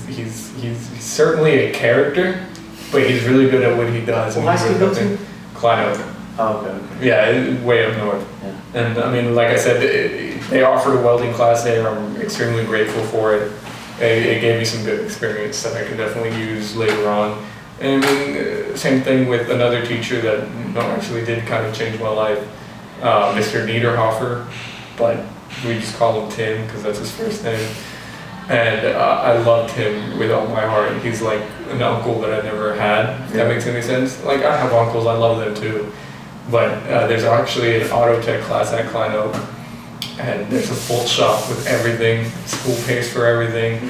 He's certainly a character, but he's really good at what he does. What high school go to? Klein Oak. Oh, okay. Yeah, way up north. Yeah. And I mean, like I said, they offered a welding class there. I'm extremely grateful for it. It gave me some good experience that I can definitely use later on. And I mean, same thing with another teacher that actually did kind of change my life, Mr. Niederhofer, but we just call him Tim because that's his first name. And I loved him with all my heart. He's like an uncle that I never had, if that makes any sense. Like, I have uncles, I love them too. But there's actually an auto tech class at Klein Oak, and there's a full shop with everything. School pays for everything.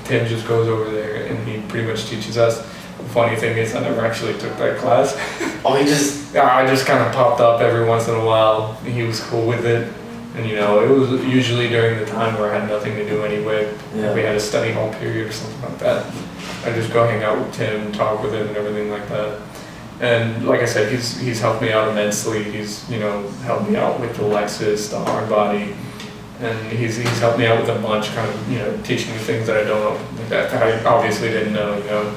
Tim just goes over there and he pretty much teaches us. The funny thing is, I never actually took that class. Oh, I just kind of popped up every once in a while. He was cool with it. And it was usually during the time where I had nothing to do anyway. Yeah. We had a study hall period or something like that. I just go hang out with Tim, talk with him and everything like that. And like I said, he's helped me out immensely. He's, helped me out with the Lexus, the hard body. And he's helped me out with a bunch, kind of, teaching me things that I don't know, that I obviously didn't know,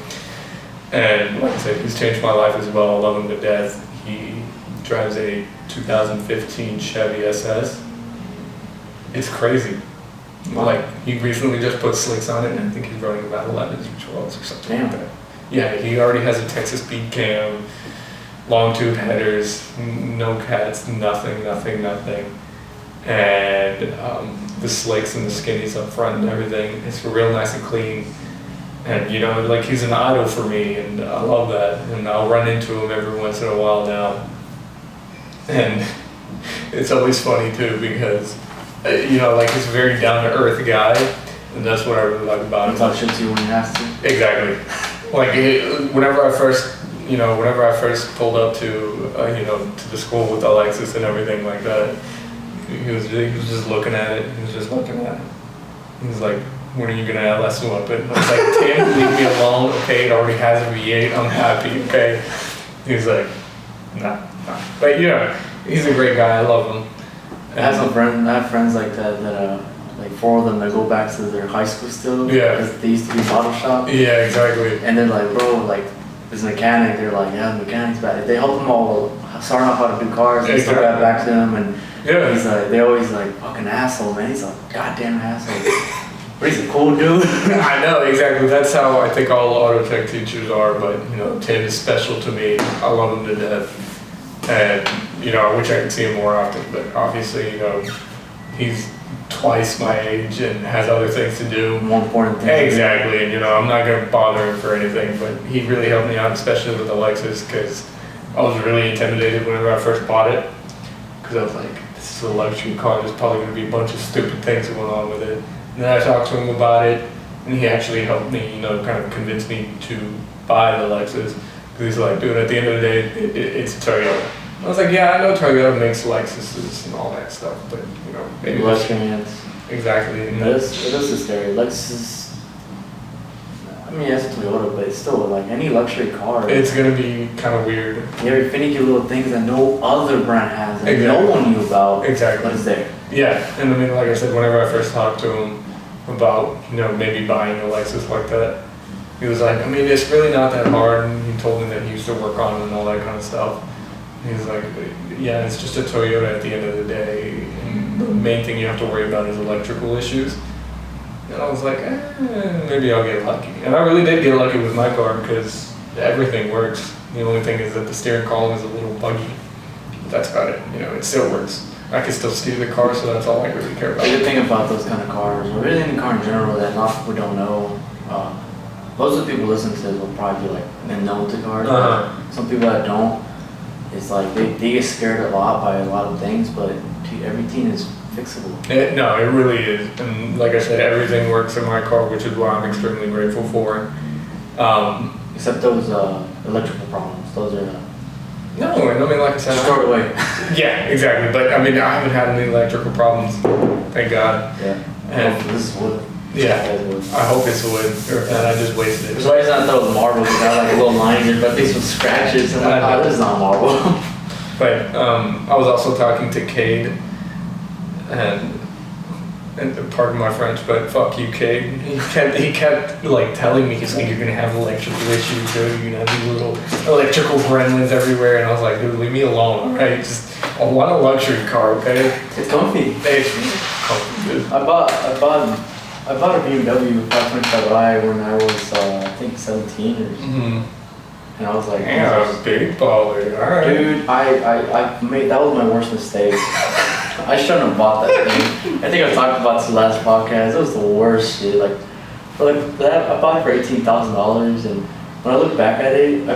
And like I said, he's changed my life as well. I love him to death. He drives a 2015 Chevy SS. It's crazy. Wow. Like, he recently just put slicks on it, and I think he's running about 11s or 12s or something like that. Yeah, he already has a Texas bead cam, long tube headers, no cats, nothing. And the slicks and the skinnies up front and everything. It's real nice and clean. And you know, like he's an idol for me, and I love that. And I'll run into him every once in a while now. And it's always funny too because, you know, like he's a very down to earth guy, and that's what I really like about him. Talk shit to you when he has to. Exactly. Like whenever I first pulled up to, you know, to the school with the Lexus and everything like that, he was just looking at it. He was just looking at it. He was like, "When are you gonna LS up it?" I was like, "Tim, leave me alone. Okay, it already has a V8. I'm happy." Okay. He was like, "Nah." But you know, he's a great guy. I love him. I have friends like that like 4 of them that go back to their high school still. Yeah. Because they used to be bottle shop. Yeah, exactly. And they're like, bro, like, this mechanic, they're like, yeah, the mechanic's bad. They help them all start off how to do cars and still got back to them. And Yeah. he's like, they always like, fucking asshole, man. He's a goddamn asshole. But he's a cool dude. I know, exactly. That's how I think all auto tech teachers are, but, you know, Tim is special to me. I love him to death. And, you know, I wish I could see him more often, but obviously, you know, he's twice my age and has other things to do. More important things. Exactly, and, you know, I'm not going to bother him for anything, but he really helped me out, especially with the Lexus, because I was really intimidated whenever I first bought it, because I was like, this is a luxury car, there's probably going to be a bunch of stupid things going on with it. And then I talked to him about it, and he actually helped me, you know, kind of convince me to buy the Lexus. Because he's like, dude, at the end of the day, it's a Toyota. I was like, yeah, I know Toyota makes Lexuses and all that stuff, but, you know, maybe exactly. And it is a stereo. Lexus, I mean, it's a Toyota, but it's still like any luxury car. It's going to be kind of weird. Very finicky little things that no other brand has that no one knew about. Exactly. But it's there. Yeah, and I mean, like I said, whenever I first talked to him about, you know, maybe buying a Lexus like that, he was like, I mean, it's really not that hard. And he told me that he used to work on it and all that kind of stuff. And he's like, yeah, it's just a Toyota at the end of the day. And the main thing you have to worry about is electrical issues. And I was like, maybe I'll get lucky. And I really did get lucky with my car because everything works. The only thing is that the steering column is a little buggy. But that's about it. You know, it still works. I can still steer the car, so that's all I really care about. The good thing about those kind of cars, or really any car in general that a lot of people don't know, most of the people listen to this will probably be like, they're known to cars. Some people that don't, it's like they get scared a lot by a lot of things, but everything is fixable. No, it really is. And like I said, everything works in my car, which is what I'm extremely grateful for. Except those electrical problems. Those are... No, and I mean, like I said... Short away. Yeah, exactly. But I mean, I haven't had any electrical problems, thank God. Yeah. And this is wood. Yeah, I hope it's wood, or if not, I just wasted it. That's why I thought it was marble, because I had like a little line here, but these with scratches, and I'm like, oh, this is not marble. But I was also talking to Cade, and pardon my French, but fuck you, Cade. He kept like telling me, he's like, you're gonna have electrical issues, dude. You're gonna have these little electrical gremlins everywhere, and I was like, dude, leave me alone, alright? Just, I want a luxury car, okay? It's comfy. It's comfy, dude. I bought a BMW 525i when I was, I think 17 or something. And I was like, yeah, big baller, alright. Dude, that was my worst mistake. I shouldn't have bought that thing. I think I talked about this last podcast. It was the worst shit. Like that, I bought it for $18,000, and when I look back at it, I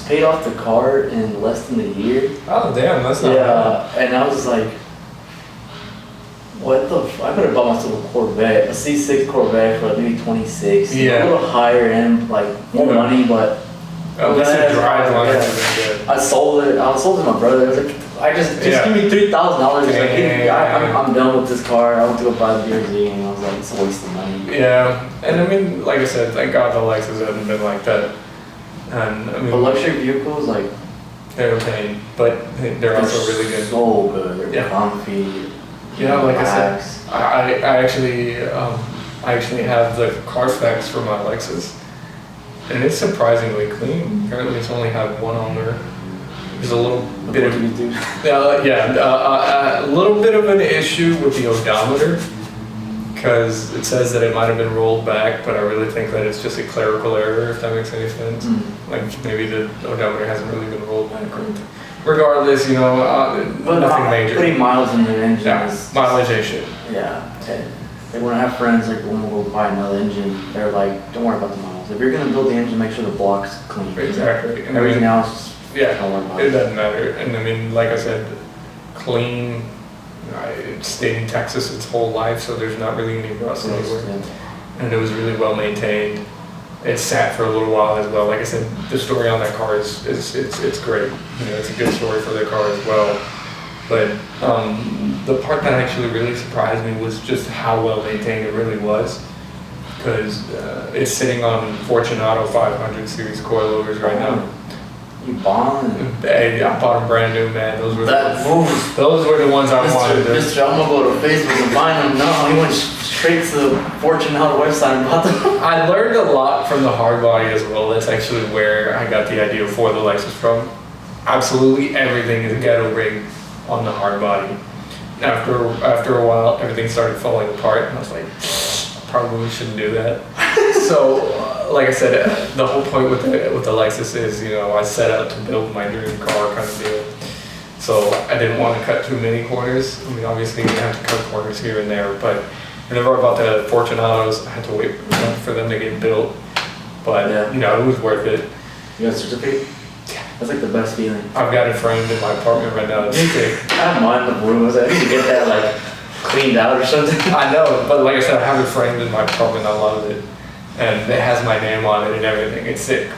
paid off the car in less than a year. Oh damn, that's not bad. And I was like, what the I better buy myself a Corvette, a C6 Corvette for maybe 26. Yeah. A little higher end, like more money, but at least it drives on it. I sold it to my brother. I was like, just give me $3,000. I'm done with this car. I want to go buy the BRZ, and I was like, it's a waste of money. Yeah, and I mean, like I said, thank God the Lexus hasn't been like that. And I mean, but luxury vehicles, like, they're a pain, but they're also really good. So good. They're comfy. Yeah, like I said, I actually have the Carfax for my Lexus, and it's surprisingly clean. Apparently, it's only had one owner. There's a little bit of a little bit of an issue with the odometer, because it says that it might have been rolled back, but I really think that it's just a clerical error, if that makes any sense. Like maybe the odometer hasn't really been rolled back or anything. Regardless, you know, nothing major. Putting miles in the engine is... mileage ain't shit. Yeah. Like when I have friends, like when we'll go buy another engine, they're like, don't worry about the mileage. If you're gonna build the engine, make sure the block's clean. Exactly. And Everything else, yeah, don't worry about it doesn't matter. And I mean, like I said, clean. It stayed in Texas its whole life, so there's not really any rust anywhere. Yeah. And it was really well maintained. It sat for a little while as well. Like I said, the story on that car is it's great. You know, it's a good story for the car as well. But the part that actually really surprised me was just how well maintained it really was. Because it's sitting on Fortunato 500 series coilovers right now. You bought them? Hey, I bought them brand new, man. Those were Those were the ones I wanted. Mr. I'm gonna go to Facebook and find them. No, he went straight to the Fortunato website and bought them. I learned a lot from the hard body as well. That's actually where I got the idea for the Lexus from. Absolutely everything is ghetto rig on the hard body. After a while, everything started falling apart, and I was like, probably shouldn't do that. So, like I said, the whole point with the Lexus is, you know, I set out to build my dream car kind of deal. So I didn't want to cut too many corners. I mean, obviously you have to cut corners here and there, but whenever I bought the Fortunatos, I had to wait for them to get built. But Yeah. you know, it was worth it. You got a certificate? That's like the best feeling. I've got it framed in my apartment right now. It's sick. I have mine in the room. I need to get that like cleaned out or something. I know, but like I said, I have it framed in my apartment. I love it, and it has my name on it and everything. It's sick.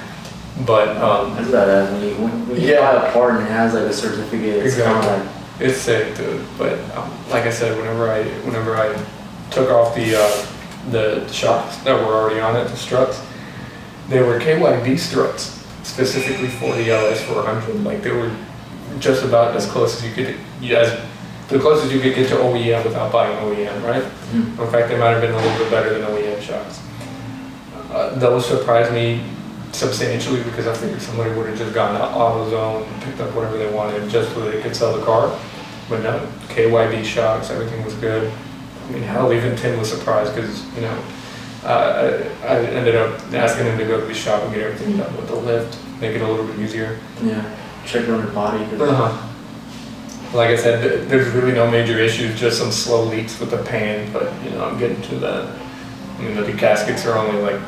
But That's badass. When you buy a part and it has like a certificate, it's kind of like it's sick, dude. But like I said, whenever I took off the shocks that were already on it, the struts, they were KYB struts specifically for the LS400. Like they were just about as close as you could, the closest you could get to OEM without buying OEM, right? Mm-hmm. In fact, they might have been a little bit better than OEM shocks. Those surprised me substantially because I figured somebody would have just gone to AutoZone and picked up whatever they wanted just so they could sell the car. But no, KYB shocks, everything was good. I mean, hell, even Tim was surprised because, you know, I ended up asking him to go to the shop and get everything done with the lift, make it a little bit easier. Yeah, check on your body. Like I said, there's really no major issues, just some slow leaks with the pan, but you know, I'm getting to that. I mean, the gaskets are only like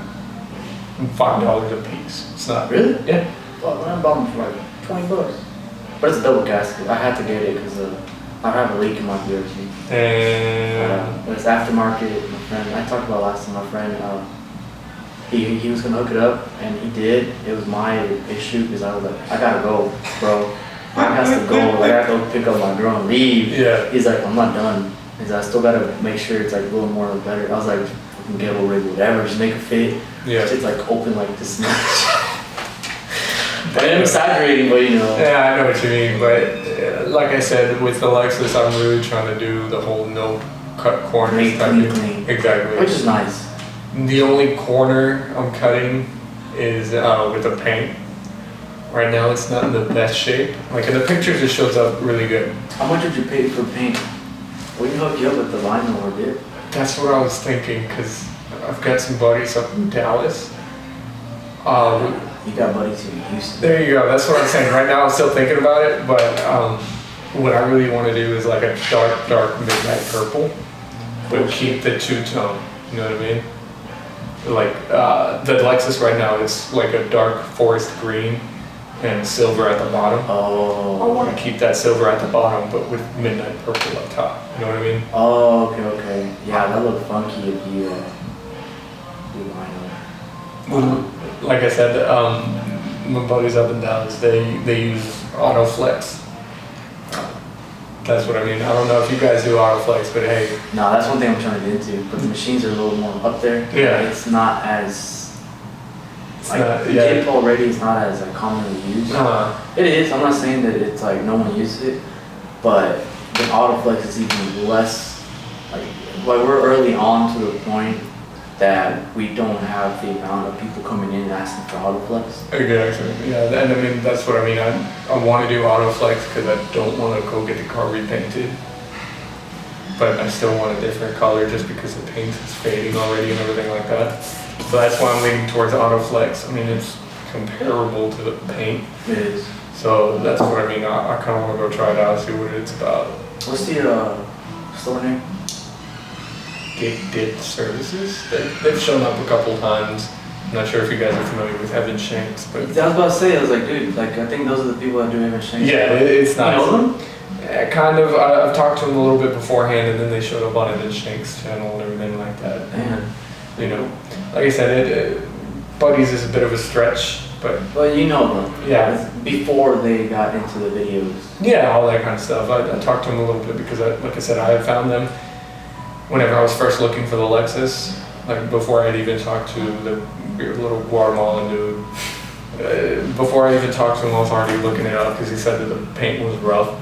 $5 a piece. It's not Really? Yeah. Well, I bought them for like $20. But it's a double gasket. I had to get it because I have a leak in my BRT. And But it's aftermarket. My friend, I talked about last time. My friend, he was gonna hook it up, and he did. It was my issue because I was like, I gotta go, bro. I have to go. Like, I have to go pick up my girl and leave. Yeah. He's like, I'm not done. He's like, I still gotta make sure it's like a little more better. I was like, fucking ghetto rig, whatever, just make it fit. Yeah. It's like open like this much. I am exaggerating, but you know. Yeah, I know what you mean, but like I said, with the Lexus, I'm really trying to do the whole no cut corners Make type clean, thing. clean. Exactly. Which is nice. The only corner I'm cutting is with the paint. Right now, it's not in the best shape. Like in the pictures, it shows up really good. How much would you pay for paint? We can hook you up with the vinyl or dip. That's what I was thinking, because I've got some buddies up in Dallas. You got buddies in Houston. There you go. That's what I'm saying. Right now, I'm still thinking about it, but what I really want to do is like a dark midnight purple, but keep the two-tone. You know what I mean? Like the Lexus right now is like a dark forest green and silver at the bottom. Oh. I want to keep that silver at the bottom, but with midnight purple up top. You know what I mean? Oh, okay. Yeah, that look funky if you do vinyl. Like I said, my buddies up in Dallas, they use Autoflex. That's what I mean. I don't know if you guys do Autoflex, but hey. No, that's one thing I'm trying to get into. But the machines are a little more up there. Yeah. It's not as Yeah. Jip already is not as commonly used. It is. I'm not saying that it's like no one uses it, but the Autoflex is even less. Like we're early on to the point that we don't have the amount of people coming in and asking for Autoflex. Exactly. Yeah, and I mean that's what I mean. I want to do Autoflex because I don't want to go get the car repainted, but I still want a different color just because the paint is fading already and everything like that. So that's why I'm leaning towards Autoflex. I mean, it's comparable to the paint. It is. So that's what I mean. I kind of want to go try it out, see what it's about. What's the store name? Dip Services. They've shown up a couple times. I'm not sure if you guys are familiar with Evan Shanks, but I was about to say, I was like, dude, like I think those are the people that do Evan Shanks. yeah, it's nice. You know them? Kind of. I've talked to them a little bit beforehand, and then they showed up on Evan Shanks' channel and everything like that. And, you know, like I said, buddies is a bit of a stretch, but you know them. Yeah. Before they got into the videos. yeah, all that kind of stuff. I talked to them a little bit because, like I said, I had found them whenever I was first looking for the Lexus. Like before I'd even talked to the little Guatemalan dude. Before I even talked to him, I was already looking it up because he said that the paint was rough.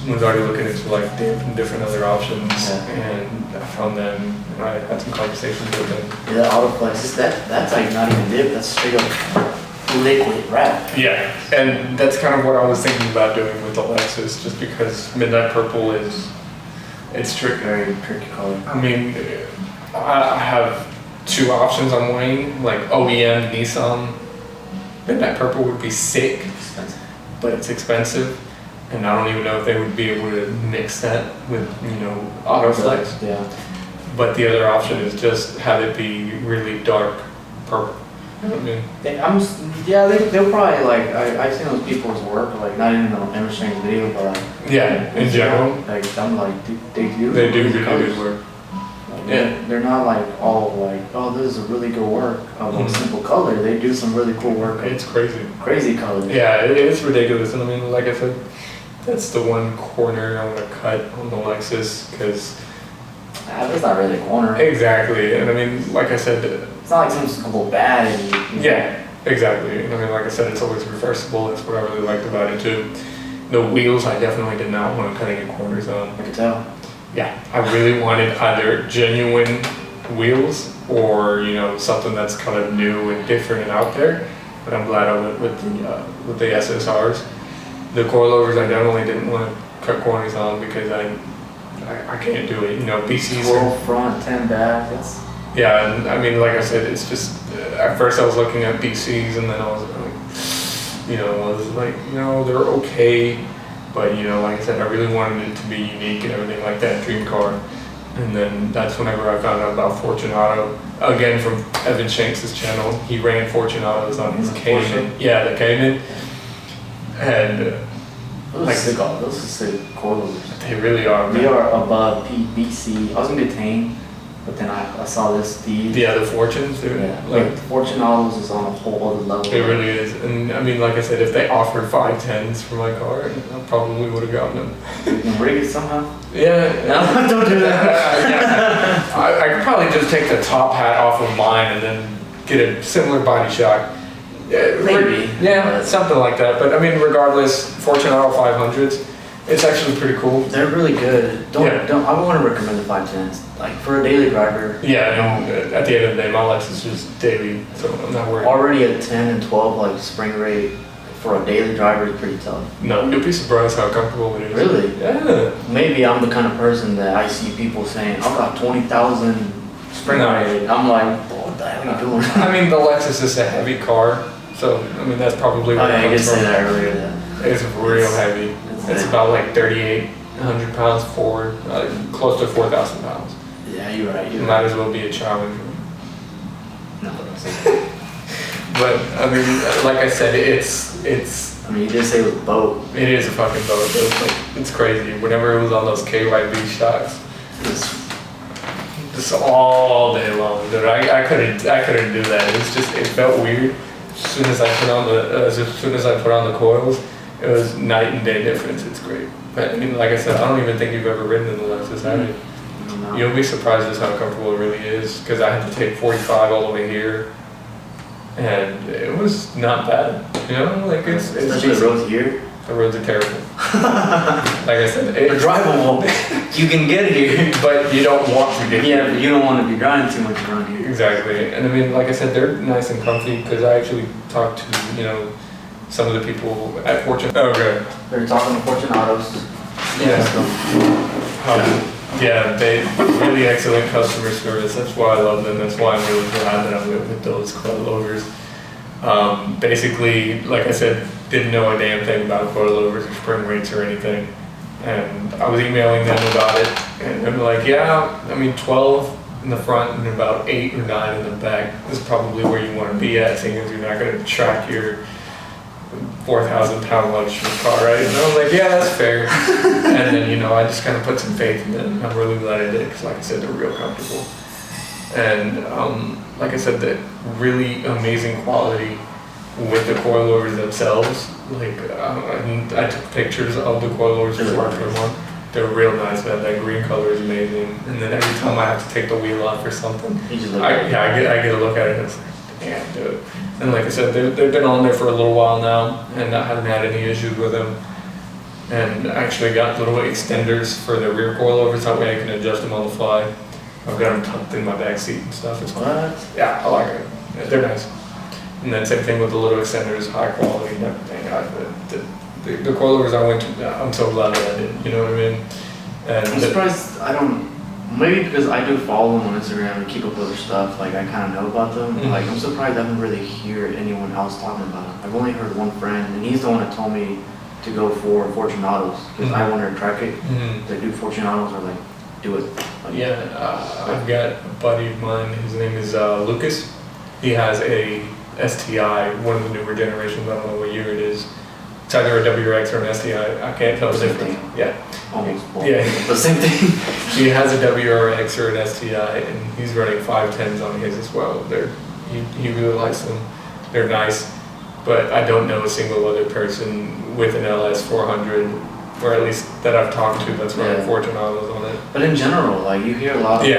I was already looking into like different other options, and I found them, and I had some conversations with them. Yeah, the Autoflex, that's like not even dip, that's straight up liquid wrap. Yeah, and that's kind of what I was thinking about doing with the Lexus, just because Midnight Purple it's tricky. Very tricky color. I mean, I have two options I'm weighing, like OEM Nissan. Midnight Purple would be sick, Expensive. but it's expensive. And I don't even know if they would be able to mix that with, Autoflex. Yeah. But the other option is just have it be really dark purple. You know what I mean? They'll probably like, I've seen those people's work, like not even on Evan Shanks' video, but like, Yeah, in general. like I'm like, they do They do really really colors. good work. Like, Yeah. they're not like all like, oh, this is a really good work of a simple color. They do some really cool work of It's crazy. crazy colors. Yeah, it's ridiculous. And I mean, like I said, that's the one corner I want to cut on the Lexus, because That's not really a corner. exactly. And I mean, like I said, It's not like something's gonna go bad and you yeah, exactly. And I mean, like I said, it's always reversible. That's what I really liked about it too. The wheels, I definitely did not want to cut any corners on. I could tell. Yeah, I really wanted either genuine wheels or something that's kind of new and different and out there. But I'm glad I went with the SSRs. The coilovers, I definitely didn't want to cut corners on because I can't do it. BCs. 12 front, 10 back. Yeah, and I mean, like I said, it's just at first I was looking at BCs and then I was like, they're okay. But like I said, I really wanted it to be unique and everything like that dream car. And then that's whenever I found out about Fortunato. Again, from Evan Shanks' channel, he ran Fortunatos on his Cayman. Yeah, the Cayman. And Those are sick coilovers. they really are. They Man. are above BC. I was gonna get Tame, but then I saw this Steve. Yeah, the Fortunes, dude. Yeah, Like, like Fortunatos is on a whole other level. it really is. And I mean, like I said, if they offered 510s for my car, I probably would have gotten them. You can rig it somehow. Yeah. No, don't do that. Yeah. I could probably just take the top hat off of mine and then get a similar body shot. Maybe. Yeah, something like that. But I mean, regardless, Fortunato 500s, it's actually pretty cool. They're really good. I wouldn't recommend the 510s. Like for a daily driver. Yeah, and at the end of the day, my Lexus is daily, so I'm not worried. Already at 10 and 12, like spring rate for a daily driver is pretty tough. No, you'll be surprised how comfortable it is. Really? Yeah. Maybe I'm the kind of person that I see people saying, I've got 20,000 spring No. rate. I'm like, what the hell are you doing? I mean, the Lexus is a heavy car, so I mean that's probably where I it did comes say from. that earlier. It's real heavy. It's about like 3,800 pounds forward, close to 4,000 pounds. Yeah, you're right. It might as well be a challenge. No, But I mean, like I said, it's I mean, you did say it was a boat. it is a fucking boat. It's crazy. Whenever it was on those KYB shots, just all day long, dude. I couldn't do that. It felt weird. As soon as I put on the coils, it was night and day difference. It's great. But I mean, like I said, I don't even think you've ever ridden in the Lexus, have you? No. You'll be surprised at how comfortable it really is, because I had to take 45 all the way here, and it was not bad. Like it's Especially the roads here. the roads are terrible. Like I said, They're drivable. You can get it here. but you don't want to get Yeah, but you don't want to be driving too much around here. exactly. And I mean, like I said, they're nice and comfy, because I actually talked to some of the people at Fortune. Okay. They're talking to Fortunatos. Yeah. Yeah, they really excellent customer service. That's why I love them. That's why I'm really glad that I went with those coilovers. Basically, like I said, didn't know a damn thing about coilovers or spring rates or anything. And I was emailing them about it, and they're like, yeah, I mean 12 in the front and about 8 or 9 in the back is probably where you want to be at, seeing as you're not going to track your 4,000 pound luxury car, right? And I was like, yeah, that's fair. And then, you know, I just kind of put some faith in it, and I'm really glad I did, because like I said, they're real comfortable. And like I said, the really amazing quality with the coilovers themselves. Like, I took pictures of the coilovers before I put them on. They're real nice, man. That green color is amazing. And then every time I have to take the wheel off or something, I get a look at it and it's like, damn, dude. And like I said, they've been on there for a little while now, and I haven't had any issues with them. And I actually got little extenders for the rear coilovers, that way I can adjust them on the fly. I've got them tucked in my back seat and stuff. It's fun. Yeah, I like it. Yeah, they're nice. And then same thing with the little extenders, high quality and everything. The coilovers I went to, I'm so glad that I did, you know what I mean? And I'm surprised maybe because I do follow them on Instagram and keep up with their stuff, like I kind of know about them. Mm-hmm. Like I'm surprised I haven't really heard anyone else talking about them. I've only heard one friend, and he's the one that told me to go for Fortunatos, because I wanted to track it. They do Fortunatos, or like, do it. Like, I've got a buddy of mine, his name is Lucas. He has a STI, one of the newer generations, I don't know what year it is. It's either a WRX or an STI, I can't tell the difference. Yeah. Almost. Yeah. The same thing. He has a WRX or an STI, and he's running 510s on his as well. He really likes them. They're nice, but I don't know a single other person with an LS400, or at least that I've talked to, that's running Fortunatos on it. But in general, like you hear a lot of a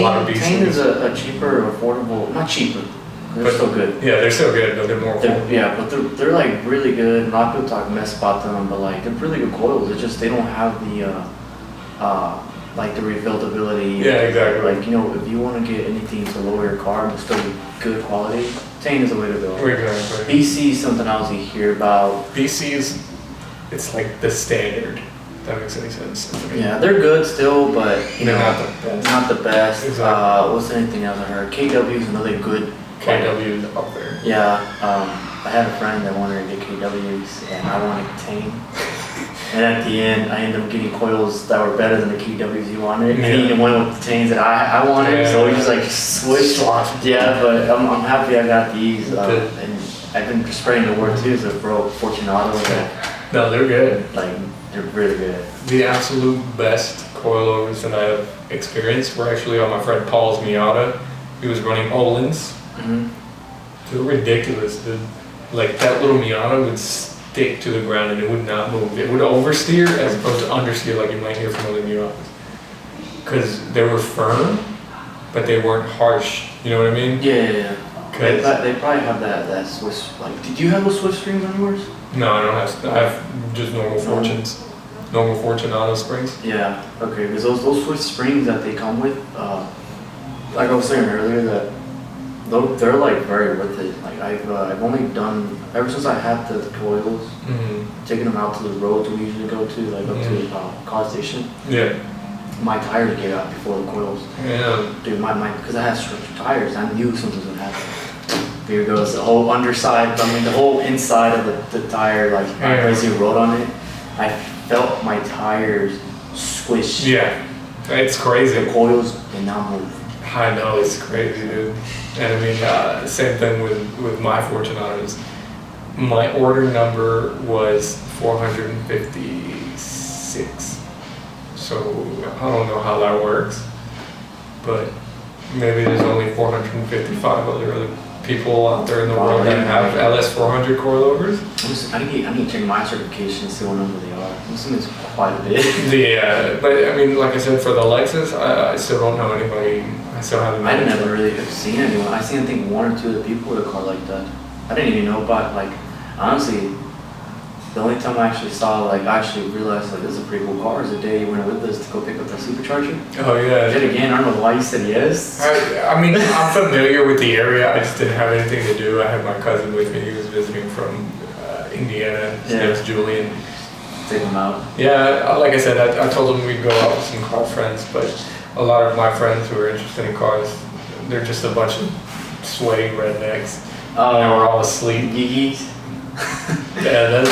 lot of BCs. Tane is a cheaper, affordable, not cheaper. They're still good. Yeah, they're still good, but they're more affordable. Yeah, but they're like really good. A lot of people talk mess about them, but like they're really good coils. It's just they don't have the like the rebuildability. Yeah, exactly. Like, you know, if you want to get anything to lower your car but still be good quality, Tane is the way to go. Exactly. BC is something else you hear about. BC it's like the standard. If that makes any sense. Yeah, they're good still, but you know, not the best. Exactly. What's anything else I heard? KW is another good. KW is up there. Yeah, I had a friend that wanted to get KWs, and I wanted Tane. And at the end, I ended up getting coils that were better than the KWs he wanted, and he went with the Tanes that I wanted. So we just like switched. Yeah, but I'm happy I got these, and I've been spraying the word too. So bro, Fortunato. No, they're good. Like they're really good. The absolute best coilovers that I've experienced were actually on my friend Paul's Miata. He was running Olin's. They're ridiculous, dude. Like that little Miata would stick to the ground and it would not move. It would oversteer as opposed to understeer, like you might hear from other Miatas. Because they were firm, but they weren't harsh. You know what I mean? Yeah. They probably have that Swiss. Like, did you have those Swiss springs on yours? No, I don't have. I have just normal Fortunes, normal Fortunato springs. Yeah. Okay. Because those Swiss springs that they come with, like I was saying earlier, that they're like very worth it. Like I've only done ever since I had the coils, taking them out to the roads we usually go to, like up to car station. Yeah. My tires get out before the coils. Yeah. Dude, because I had stretched tires, I knew something was gonna happen. Here goes the whole underside. I mean, the whole inside of the tire, like as you rode on it, I felt my tires squish. Yeah. It's crazy. The coils did not move. I know, it's crazy, dude. And I mean, same thing with my Fortunatos. My order number was 456. So I don't know how that works, but maybe there's only 455 other people out there in the world that have LS400 coilovers. I need to check my certification and see what number they are. I'm assuming it's quite a bit. Yeah, but I mean, like I said, for the Lexus, I still don't know anybody. I still haven't. I never really have seen anyone. I seen, I think, one or two other people with a car like that. I didn't even know about, like, honestly, the only time I actually saw, like, I actually realized, like, this is a pretty cool car is the day you went with us to go pick up that supercharger. Oh, yeah. Then again, I don't know why you said yes. I mean, I'm familiar with the area. I just didn't have anything to do. I had my cousin with me. He was visiting from Indiana. His name's Julian. Take him out. Yeah, like I said, I told him we'd go out with some car friends, but a lot of my friends who are interested in cars, they're just a bunch of sweaty rednecks. And we're all asleep. Yeegies. Yeah,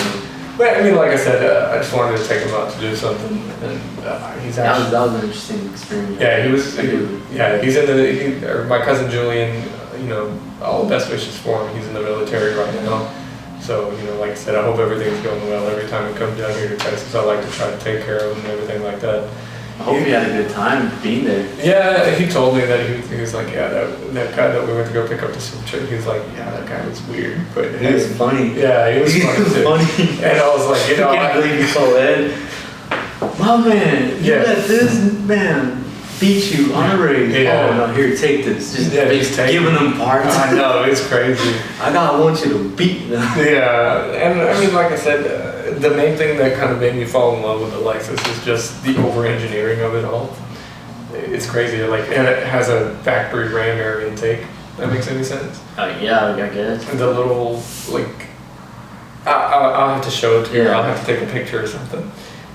But I mean, like I said, I just wanted to take him out to do something, and he's actually. That was an interesting experience. Yeah, he's in or my cousin Julian, all the best wishes for him. He's in the military right now. So, like I said, I hope everything's going well. Every time we come down here to Texas, I like to try to take care of him and everything like that. I hope you had a good time being there. Yeah, he told me that he was like, yeah, that guy that we went to go pick up the soup trip, he was like, yeah, that guy was weird. But He was funny. Yeah, he was funny too. Funny. And I was like, I can't believe you told Ed, my man, you let this man beat you on a race. Yeah. Oh no, here, take this. Just giving them parts. I know, it's crazy. I want you to beat them. Yeah, and I mean, like I said, the main thing that kind of made me fall in love with the Lexus is just the over-engineering of it all. It's crazy, and it has a factory ram air intake. That makes any sense? Yeah, I guess. And the little, I'll have to show it to you. Yeah. I'll have to take a picture or something.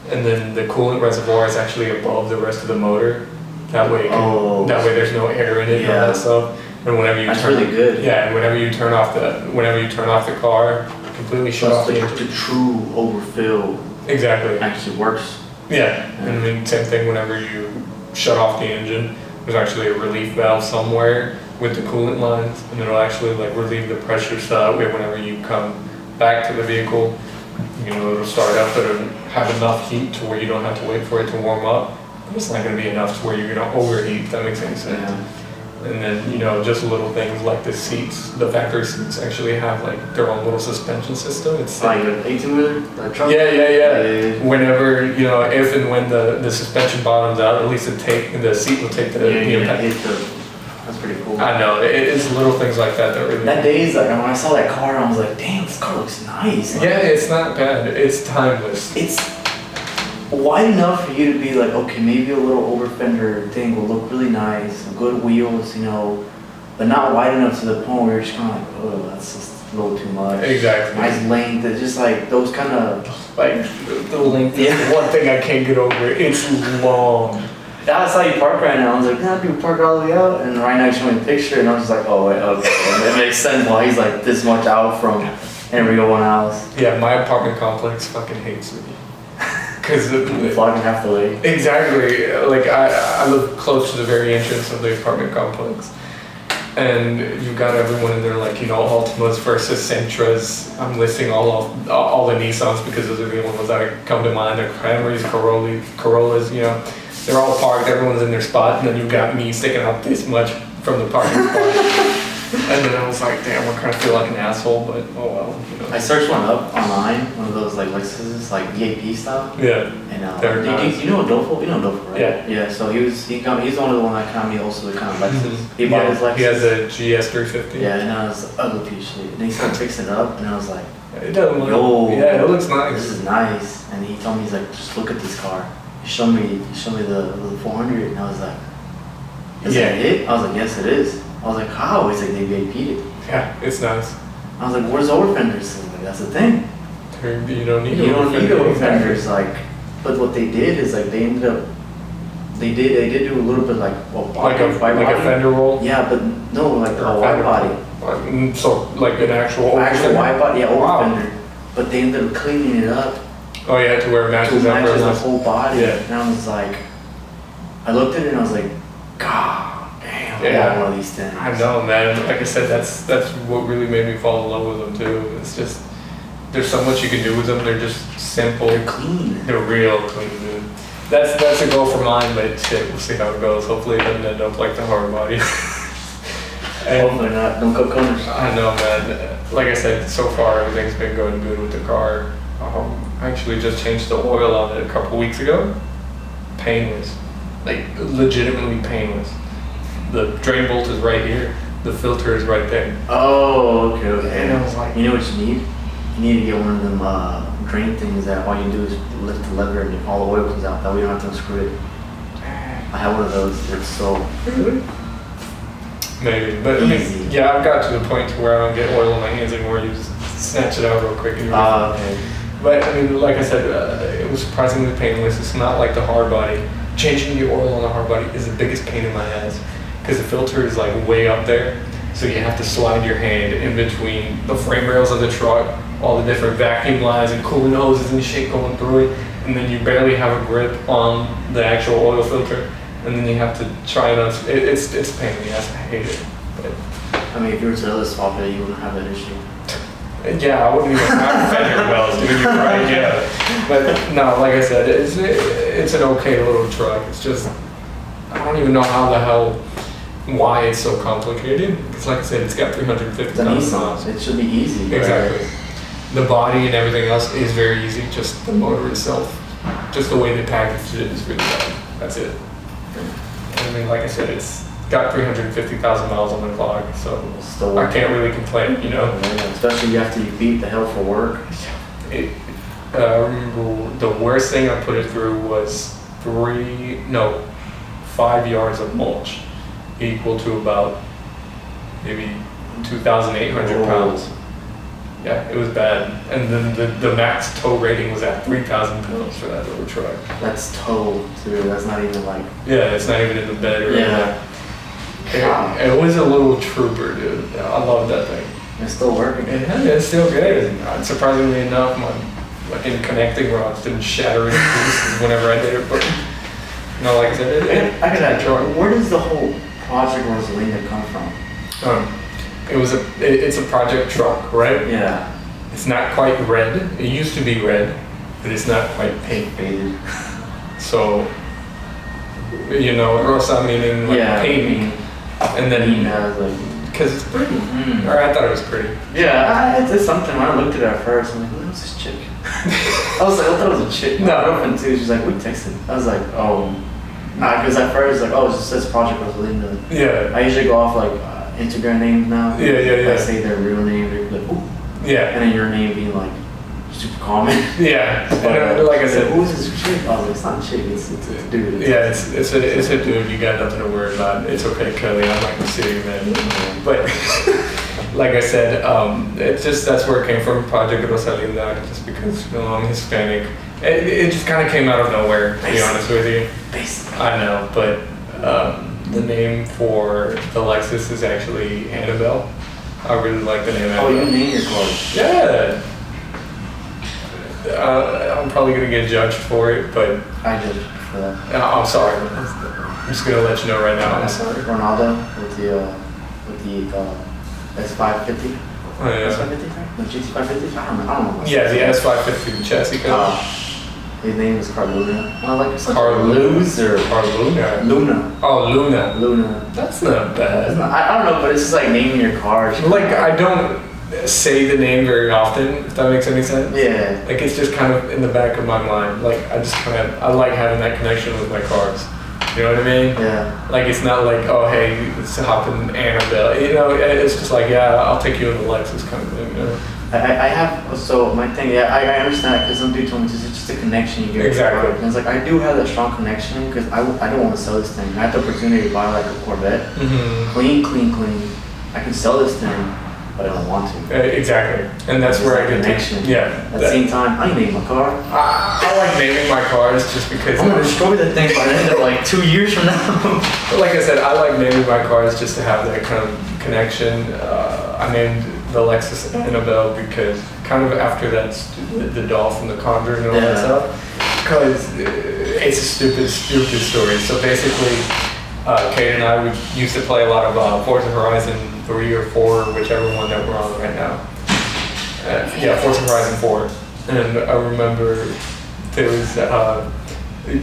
And then the coolant reservoir is actually above the rest of the motor. That way, there's no air in it and all that stuff. And whenever you really good. Yeah, and whenever you turn off the car, completely shut off the engine. The true overfill. Exactly. Actually works. Yeah, and I mean, same thing whenever you shut off the engine. There's actually a relief valve somewhere with the coolant lines, and it'll actually relieve the pressure, so that way whenever you come back to the vehicle, it'll start up, but it'll have enough heat to where you don't have to wait for it to warm up. It's not going to be enough to where you're going to overheat, if that makes any sense. Yeah. And then, just little things like the seats, the factory seats actually have their own little suspension system. It's like an 18-wheeler truck? Yeah. Whenever, if and when the suspension bottoms out, at least the seat will take the impact. That's pretty cool. I know, it's little things like that that really... That day is when I saw that car, I was like, damn, this car looks nice. Yeah, it's not bad. It's timeless. It's wide enough for you to be like, okay, maybe a little over fender thing will look really nice, good wheels, but not wide enough to the point where you're just kind of like, oh, that's just a little too much. Exactly. Nice length, it's just those kind of... the length is one thing I can't get over. It's long. I saw you park right now, I was like, nah, people park all the way out, and right now you showing me a picture, and I was just like, oh, wait, okay, it makes sense why he's this much out from every one house. Yeah, my apartment complex fucking hates me. Because vlogging half the way. Exactly. I live close to the very entrance of the apartment complex, and you've got everyone in there Altimas versus Sentras. I'm listing all the Nissans because those are the only ones that come to mind. The Camrys, Corollas. They're all parked. Everyone's in their spot, and then you've got me sticking out this much from the parking spot. And then I was like, damn, I kind of feel like an asshole, but oh well. I searched one up online, one of those Lexuses, VIP style. Yeah. And you know Adolfo? You know Adolfo, right? Yeah. Yeah. So he's one of the one that kind of also the kind of Lexus. He bought his Lexus. He has a GS350. Yeah, and I was ugly piece of shit. And he started fixing it up, and I was like, it doesn't look. Yo, yeah, it looks nice. This is nice. And he told me, he's like, just look at this car. He showed me the 400, and I was like, is that it? I was like, yes, it is. I was like, how? He's like, they VIP'd it. Yeah, it's nice. I was like, where's the over fenders? Like, that's the thing. You don't need over fenders. But what they did is they ended up, they did do a little bit like a fender roll. Yeah, but no, a wide body. So an actual wide body, over fender. But they ended up cleaning it up. Oh yeah, to where it matches the whole body. Yeah. And I was like, I looked at it and I was like, God. Yeah, one of these things. I know, man. Like I said, that's what really made me fall in love with them too. It's just there's so much you can do with them. They're just simple. They're clean. They're real clean, dude. That's a goal for mine, but shit, we'll see how it goes. Hopefully, it doesn't end up like the hard body. Hopefully not. Don't cut corners. I know, man. Like I said, so far everything's been going good with the car. I actually just changed the oil on it a couple weeks ago. Painless, legitimately painless. The drain bolt is right here. The filter is right there. Oh, okay. And I was like, you know what you need? You need to get one of them drain things that all you do is lift the lever and all the oil comes out. That way you don't have to unscrew it. I have one of those. It's so... Really? Maybe. But easy. I've got to the point to where I don't get oil in my hands anymore. You just snatch it out real quick. And okay. But like I said, it was surprisingly painless. It's not like the hard body. Changing the oil on the hard body is the biggest pain in my ass. Because the filter is way up there, so you have to slide your hand in between the frame rails of the truck all the different vacuum lines and cooling hoses and shit going through it, and then you barely have a grip on the actual oil filter, and then you have to try it on. It's a pain in the ass. I hate it. But I mean, if you were to LS swap it, you wouldn't have that issue. yeah, I wouldn't even have fender wells, dude. You're right, yeah. But no, like I said, it's an okay little truck. It's just I don't even know how the hell why it's so complicated. Because like I said, it's got 350,000 miles. It should be easy. Exactly. Right? The body and everything else is very easy. Just the motor itself, just the way they packaged it is really bad. That's it. I mean, like I said, it's got 350,000 miles on the clock, so I can't really complain, you know. Especially after you beat the hell for work. I remember the worst thing I put it through was 5 yards of mulch, equal to about maybe 2,800 pounds. Yeah, it was bad. And then the max tow rating was at 3,000 pounds for that little truck. That's tow, too. That's not even like... Yeah, it's not even in the bed or anything. It was a little trooper, dude. Yeah, I love that thing. It's still working. It's still good. Surprisingly enough, my fucking connecting rods didn't shatter into pieces whenever I did it. But no, like I said, I got that. Where does the whole Project Rosalinda come from? It's a project truck, right? Yeah. It's not quite red. It used to be red, but it's not quite paint faded. So, you know, Rosa meaning like paint. And then because it's pretty. Or I thought it was pretty. Yeah, it's something. When I looked at it at first, I'm like, who's this chick? I thought it was a chick. My girlfriend too. She's like, we texted. I was like, oh, nah, because at first like, oh, it just says Project Rosalinda. Yeah. I usually go off like Instagram names now. Yeah. I say their real name, they're like, ooh. Yeah. And then your name being like super common. Yeah. But, like I said, who's this chick? I was like, it's not a chick, it's a dude. It's a dude. You got nothing to worry about. It's okay, Kelly. I'm like the city man. But like I said, it's just that's where it came from, Project Rosalinda. Just because I'm Hispanic, it just kind of came out of nowhere. To be honest with you. Basically. I know, but the name for the Lexus is actually Annabelle. I really like the name. Oh, you name your car? Yeah. I'm probably gonna get judged for it, but I judged for that. I'm sorry. I'm just gonna let you know right now. I'm sorry. Ronaldo with the S550. Oh, yeah. S550, right? No, GT550. I don't know. Yeah, the S550, the chassis code. His name is Carluna. I like Carluz or Carluna? Luna. Oh, Luna. Luna. That's not bad. I don't know, but it's just like naming your car. Like I don't say the name very often, if that makes any sense. Yeah. Like it's just kind of in the back of my mind. Like I like having that connection with my cars. You know what I mean? Yeah. Like it's not like, oh hey, let's hop in Annabelle. You know, it's just like, yeah, I'll take you in the Lexus kind of thing. You know? I have, so my thing, I understand because some dude told me it's just a connection you get. Exactly. And it's like, I do have that strong connection because I don't want to sell this thing. I had the opportunity to buy like a Corvette. Mm-hmm. Clean. I can sell this thing, but I don't want to. Exactly. And that's where I get connection. Yeah. At the same time, I name my car. I like naming my cars just because I'm going to destroy that thing by the end of like 2 years from now. Like I said, I like naming my cars just to have that kind of connection. I named the Lexus Annabelle because kind of after that, the doll from The Conjuring and all that stuff, because it's a stupid story. So basically, Kate and I used to play a lot of Forza Horizon 3 or 4, whichever one that we're on right now. Forza Horizon 4. And I remember there was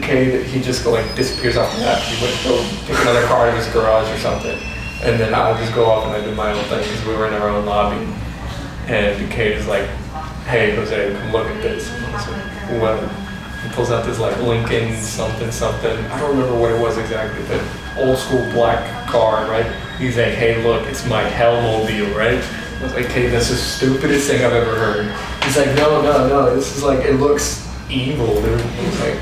Kate, he just like disappears off the map. He went to go pick another car in his garage or something. And then I would just go off and I do my own thing because we were in our own lobby. And Kate is like, hey, Jose, come look at this. And I was like, what? He pulls out this like Lincoln something. I don't remember what it was exactly, but old school black car, right? He's like, hey, look, it's my Hellmobile, right? I was like, hey, that's the stupidest thing I've ever heard. He's like, no, this is like, it looks evil, dude. He's like,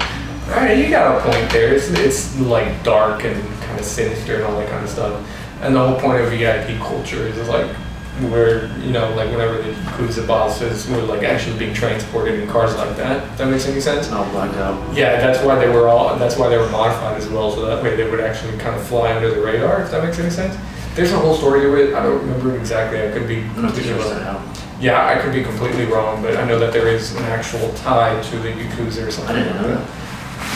all right, you got a point there. It's like dark and kind of sinister and all that kind of stuff. And the whole point of VIP culture is like where, you know, like whenever the Yakuza bosses were like actually being transported in cars like that. If that makes any sense? Oh, blacked out. Yeah, that's why they were modified as well, so that way they would actually kind of fly under the radar, if that makes any sense. There's a whole story to it. I don't remember it exactly. I could be I'm not too sure about that. Yeah, I could be completely wrong, but I know that there is an actual tie to the Yakuza or I something didn't like know that.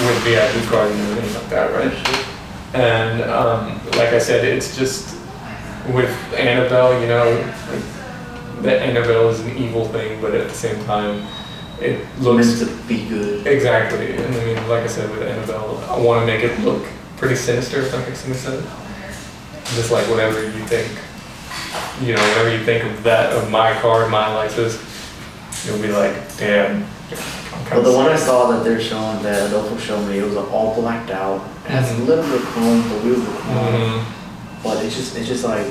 With VIP cards and everything like that, right? And like I said, it's just with Annabelle, you know, like, that Annabelle is an evil thing, but at the same time, it looks meant to be good. exactly. And I mean, like I said, with Annabelle, I want to make it look pretty sinister, if that makes any sense. Just like whenever you think, you know, whenever you think of that, of my car, my Lexus, you'll be like, damn. Well, the one I saw that they're showing, that Adolfo showed me, it was all blacked out. It has a little bit of chrome, the wheels are chrome, but it's just like,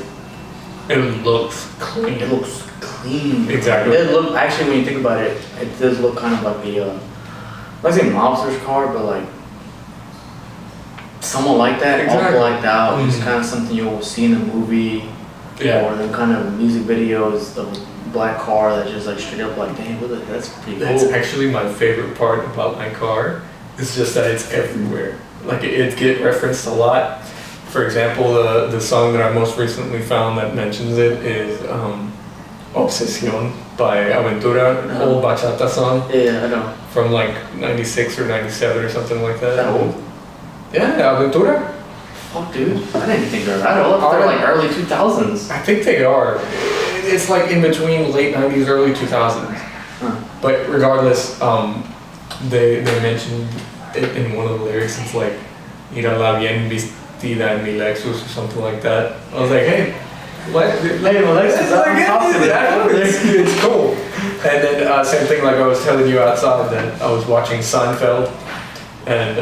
It looks clean. it looks clean. Exactly. It look, actually, when you think about it, it does look kind of like a, let's say mobster's car, but like someone like that, Exactly. all blacked out. It's kind of something you'll see in a movie, Yeah. or the kind of music videos of a black car that just like straight up like, damn, that's pretty cool. That's actually my favorite part about my car. It's just that it's everywhere. Like it get referenced a lot. For example, the song that I most recently found that mentions it is Obsesión by Aventura, old bachata song Yeah, I know. from like 96 or 97 or something like that. That old? Yeah, Aventura. Fuck, dude. I didn't think they're that old. They're like early 2000s. I think they are. It's like in between late 90s, early 2000s. Huh. But regardless, they mentioned it in one of the lyrics. It's like, "Ira la bien vestida en mi Lexus" or something like that. I was like, hey, what? Hey, well, Lexus, I'm confident. It's cool. And then same thing, like I was telling you outside that I was watching Seinfeld, and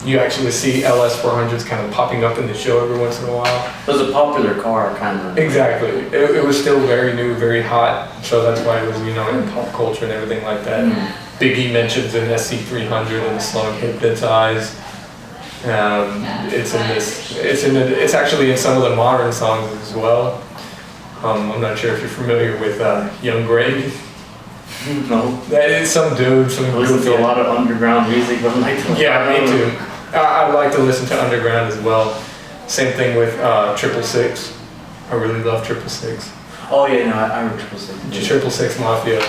you actually see LS400s kind of popping up in the show every once in a while. It was a popular car, kind of. Exactly. It was still very new, very hot, so that's why it was, you know, in pop culture and everything like that. Biggie mentions an SC300 in the song "Hypnotize." It's actually in some of the modern songs as well. I'm not sure if you're familiar with Young Greg. No. That is some dude, some I listen to a lot of underground music, but like. Yeah, me too. I like to listen to underground as well. Same thing with 666. I really love 666. Oh yeah, no, I heard 666. 666 Mafia.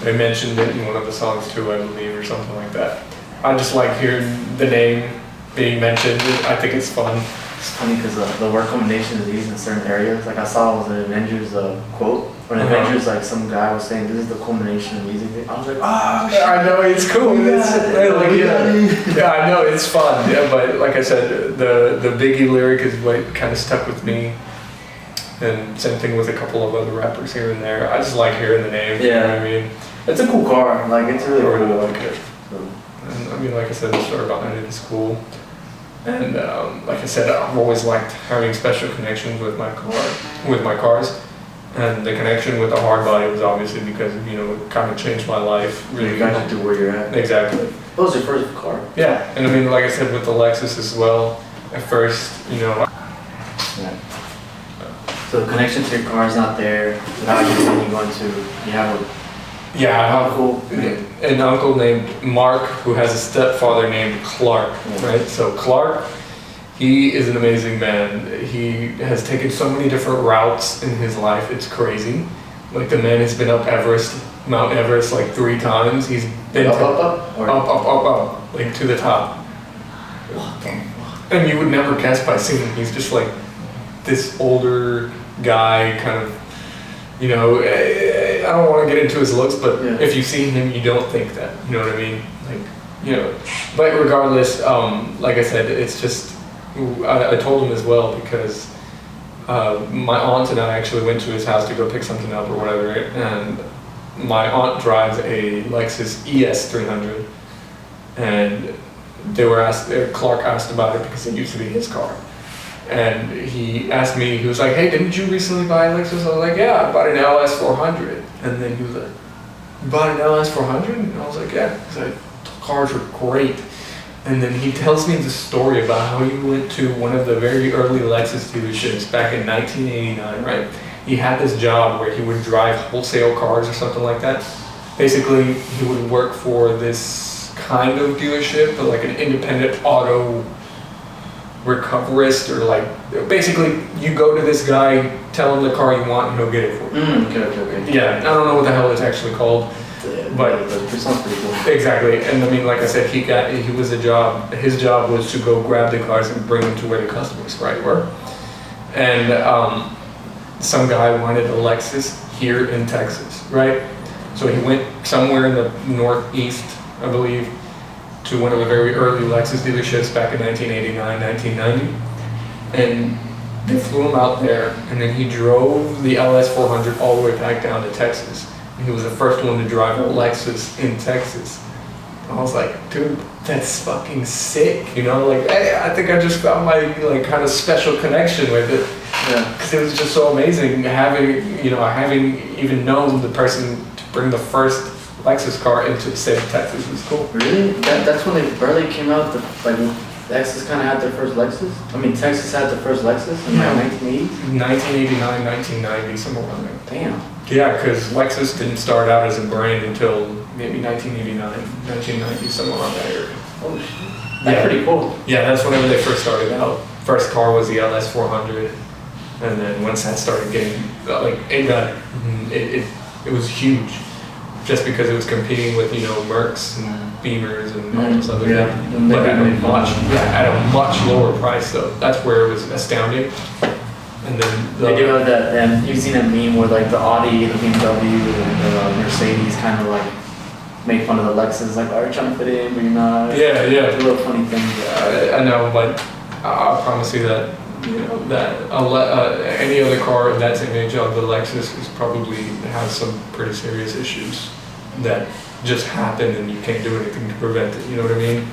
They mentioned it in one of the songs too, I believe, or something like that. I just like hearing the name being mentioned. I think it's fun. It's funny because the word combination is used in certain areas. Like I saw it was an Avengers quote, or an Avengers, like some guy was saying, "This is the culmination of music." I was like, "Oh, shit." I know, it's cool. Yeah, I know, it's fun. Yeah, but like I said, the Biggie lyric is what kind of stuck with me. And same thing with a couple of other rappers here and there. I just like hearing the name. Yeah. You know what I mean? It's a cool car. Like it's really I really cool. like it. So, And I mean, like I said, the story behind it is cool. And like I said, I've always liked having special connections with my cars. And the connection with the hard body was obviously because, you know, it kind of changed my life. really got you to where you're at. Exactly. What was your first car? Yeah, and I mean, like I said, with the Lexus as well, at first, you know. Yeah. So the connection to your car is not there. Now you're going to, you have a Yeah, I have uncle. an uncle named Mark who has a stepfather named Clark, right? So Clark, he is an amazing man. He has taken so many different routes in his life, it's crazy. Like the man has been up Mount Everest like 3 times. He's been up, like to the top. And you would never guess by seeing him. He's just like this older guy, kind of, you know, I don't want to get into his looks, but if you see him, you don't think that, you know what I mean? Like, you know, but regardless, like I said, it's just, I told him as well because my aunt and I actually went to his house to go pick something up or whatever, and my aunt drives a Lexus ES300, and Clark asked about it because it used to be his car. And he asked me, he was like, "Hey, didn't you recently buy a Lexus?" I was like, "Yeah, I bought an LS400. And then he was like, "You bought an LS400? And I was like, "Yeah." He's like, "Cars are great." And then he tells me the story about how he went to one of the very early Lexus dealerships back in 1989, right? He had this job where he would drive wholesale cars or something like that. Basically, he would work for this kind of dealership, but like an independent auto recoverist, or like basically you go to this guy, tell him the car you want, and he'll get it for you. Okay. Yeah, I don't know what the hell it's actually called, but it sounds pretty cool. exactly. And I mean, like I said, his job was to go grab the cars and bring them to where the customers were. And some guy wanted a Lexus here in Texas, right? So he went somewhere in the northeast, I believe, to one of the very early Lexus dealerships back in 1989, 1990. And they flew him out there, and then he drove the LS400 all the way back down to Texas. And he was the first one to drive a Lexus in Texas. I was like, dude, that's fucking sick, you know? Like, hey, I think I just found my like kind of special connection with it. Yeah. Because it was just so amazing having even known the person to bring the first Lexus car into the state of Texas. It was cool. Really? That's when they barely came out. Texas kind of had their first Lexus. I mean, Texas had their first Lexus in like 1980s. 1989, 1990, somewhere around there. Damn. Yeah, because Lexus didn't start out as a brand until maybe 1989, 1990, somewhere around that area. Oh shit. That's pretty cool. Yeah, that's whenever they first started out. First car was the LS400, and then once that started getting like it was huge, just because it was competing with Mercs and Beamers and all those other things. But at a much lower price though. That's where it was astounding. And then They do have that, and you've seen that meme where like the Audi, the BMW, and the Mercedes kind of like make fun of the Lexus, like, oh, you're trying to fit in, but you're not. Yeah. It's a real funny thing. I know, but I promise you that any other car in that same age of the Lexus is probably has some pretty serious issues that just happen and you can't do anything to prevent it. You know what I mean?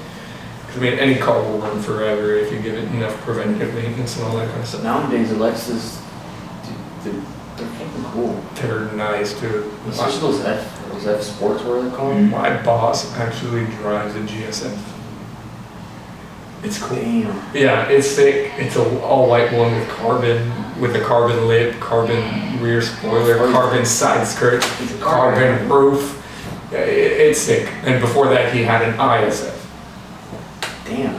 Because I mean, any car will run forever if you give it enough preventative maintenance and all that kind of stuff. Nowadays, the Lexus, dude, they're fucking cool. They're nice too. Especially those F Sports, what are they called? My boss actually drives a GSF. It's cool. Damn. Yeah, it's sick. It's an all-white one with a carbon lip, carbon rear spoiler, carbon side skirt, carbon roof. Yeah, it's sick. And before that, he had an ISF. Damn.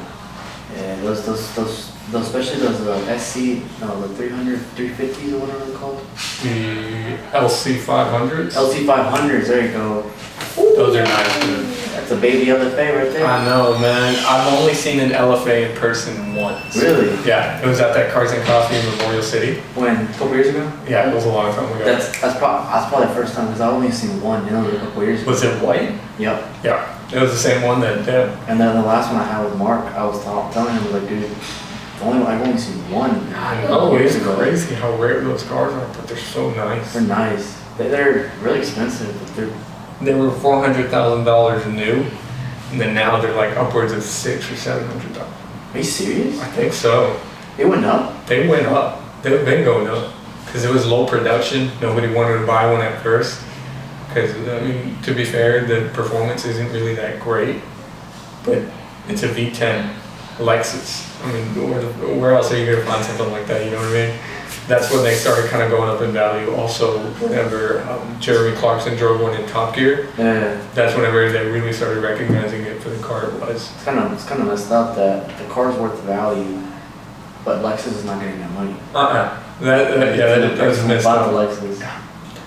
Yeah, those especially those SC, no, the 300, 350s or whatever they're called. The LC500s. LC500s, there you go. Those are nice, dude. That's a baby LFA right there. I know, man. I've only seen an LFA in person once. Really? Yeah, it was at that Cars and Coffee in Memorial City. When? A couple years ago? Yeah, it was a long time ago. That's probably the first time because I've only seen one, a couple years ago. Was it white? Yep. Yeah. It was the same one that, And then the last one I had with Mark, I was telling him, like, dude, I've only seen one. I know, it's crazy how rare those cars are, but they're so nice. They're nice. They're really expensive, but they were $400,000 new, and then now they're like upwards of $600,000 or $700,000. Are you serious? I think so. They went up? They went up. They've been going up because it was low production. Nobody wanted to buy one at first. Because, I mean, to be fair, the performance isn't really that great, but it's a V10 Lexus. I mean, where else are you going to find something like that, you know what I mean? That's when they started kind of going up in value. Also, whenever Jeremy Clarkson drove one in Top Gear, that's whenever they really started recognizing it for the car it was. It's kind of messed up that the car's worth the value, but Lexus is not getting that money. That's messed up. The Lexus.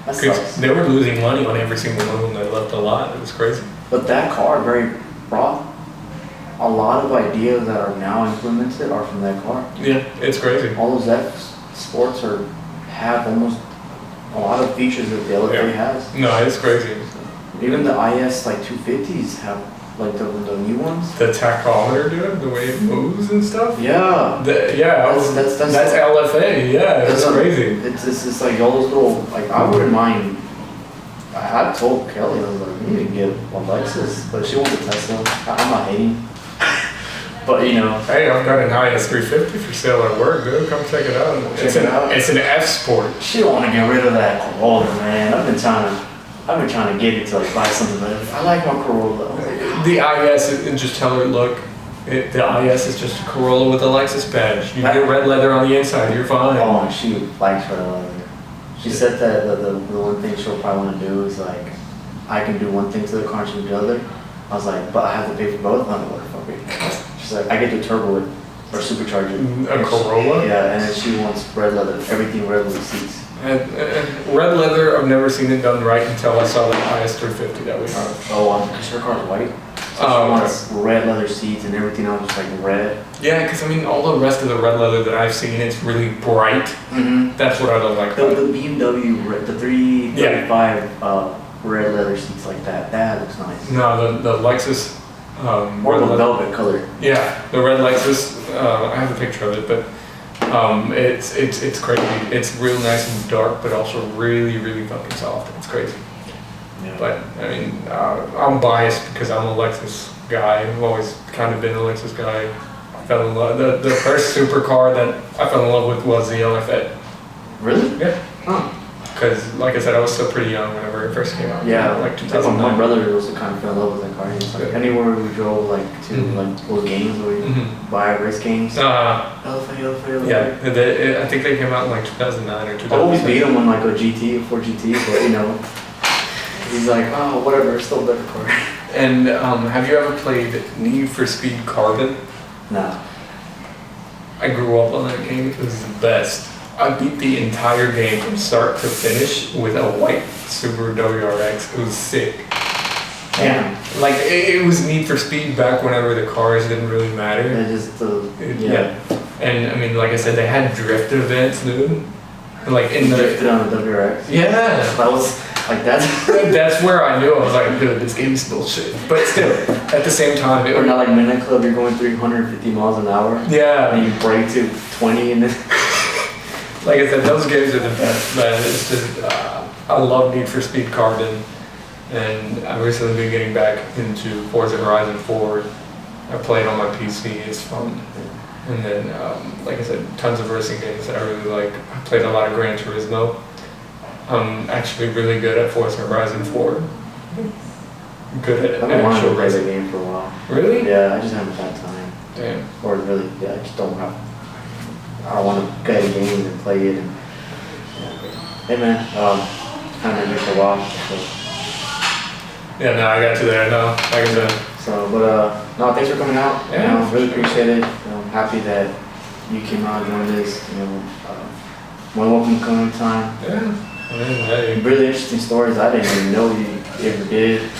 That sucks. They were losing money on every single one of them that left the lot. It was crazy. But that car brought a lot of ideas that are now implemented are from that car. Yeah, it's crazy. All those F Sports have almost a lot of features that the LFA has. No, it's crazy. Even the IS like 250s have like the new ones. The tachometer, dude, the way it moves and stuff. Yeah. That's LFA. Yeah, it's crazy. It's like all those little, like, I wouldn't mind. I told Kelly, I was like, we need to get one Lexus, but she wants a Tesla. I'm not hating. But you know. Hey, I've got an IS 350 for sale at work, dude. Come check it out. It's an F Sport. She don't want to get rid of that Corolla, man. I've been trying to get it to like buy something better. I like my Corolla. The IS, and just tell her, look, the IS is just a Corolla with a Lexus badge. You get red leather on the inside, you're fine. Oh, she likes red leather. She said that the one thing she'll probably want to do is like, I can do one thing to the car and she can do the other. I was like, but I have to pay for both. I'm like, what the fuck? She's like, I get to turbo it. or supercharger. A Corolla? Yeah, and then she wants red leather, everything red leather seats. And red leather, I've never seen it done right until I saw the IS350 that we have. Oh, because her car's white. So she wants red leather seats and everything else is like red. Yeah, because I mean, all the rest of the red leather that I've seen, it's really bright. Mm-hmm. That's what I don't like. The BMW, the 335 red leather seats like that, that looks nice. No, the Lexus. More of a velvet color. Yeah, the red Lexus. I have a picture of it, but it's crazy. It's real nice and dark, but also really, really fucking soft. It's crazy. Yeah. But I mean, I'm biased because I'm a Lexus guy. I've always kind of been a Lexus guy. I fell in love. The first supercar that I fell in love with was the LF8. Really? Yeah. Huh. Because, like I said, I was still pretty young whenever it first came out. Yeah, like my 2009. brother also kind of fell in love with that car. He's like, anywhere we drove, like to like those games where we buy race games. LFA. Yeah, I think they came out in like 2009 or 2010. I always beat him on like a GT, Ford GT, but you know, he's like, oh, whatever, it's still a better car. And have you ever played Need for Speed Carbon? Nah. I grew up on that game. It was the best. I beat the entire game from start to finish with a white Subaru WRX. It was sick. Damn. Like, it was Need for Speed back whenever the cars didn't really matter. It just, Yeah. And I mean, like I said, they had drift events, dude. Like in the drifted on the WRX. Yeah. That was like that's That's where I knew I was like, dude, this game's bullshit. But still, at the same time, it or was not like Minute Club. You're going 350 miles an hour. yeah. And you brake to 20 and then. Like I said, those games are the best, man. It's just, I love Need for Speed Carbon, and I've recently been getting back into Forza Horizon 4. I play it on my PC, it's fun. And then, like I said, tons of racing games that I really like. I played a lot of Gran Turismo. I'm actually really good at Forza Horizon 4. Good at I've been wanting to actual play the racing. game for a while. Really? Yeah, I just haven't had time. Damn. Or really, yeah, I just don't have. I don't want to get a game and play it. And, yeah. Hey man, kind of been for a while. So. Yeah, no, I got you there. No, like I said. So, but no, thanks for coming out. Yeah. You know, really appreciate it. I'm happy that you came out and joined this. You know, more welcome to come anytime. Yeah. I mean, hey. Really interesting stories. I didn't even know you ever did.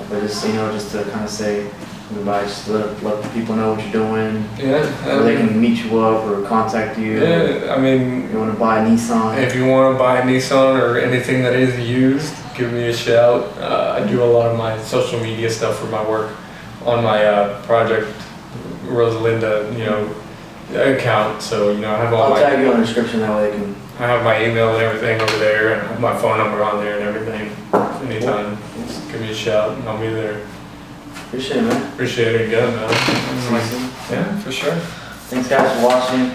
But just just to kind of say goodbye, just let people know what you're doing. Yeah. Or they can meet you up or contact you. Yeah, I mean, If you want to buy a Nissan. if you want to buy a Nissan or anything that is used, give me a shout. I do a lot of my social media stuff for my work on my project Rosalinda, account. So I have all I'll my. tag you on the description, that way they can. I have my email and everything over there, and I have my phone number on there and everything. Anytime, just give me a shout and I'll be there. Appreciate it, man. Appreciate it again, man. See you soon. Yeah, for sure. Thanks guys for watching.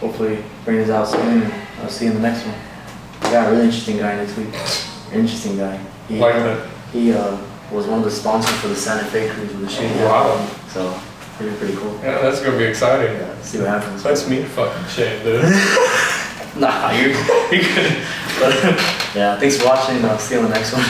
Hopefully bring this out soon, and I'll see you in the next one. We got a really interesting guy next week. Interesting guy. He, Like that. He was one of the sponsors for the Santa Fe cruise with the shooting. Wow. So pretty cool. Yeah, that's gonna be exciting. Yeah, see what happens. That's me fucking shame, dude. Nah, you're good. But, yeah, thanks for watching. I'll see you on the next one.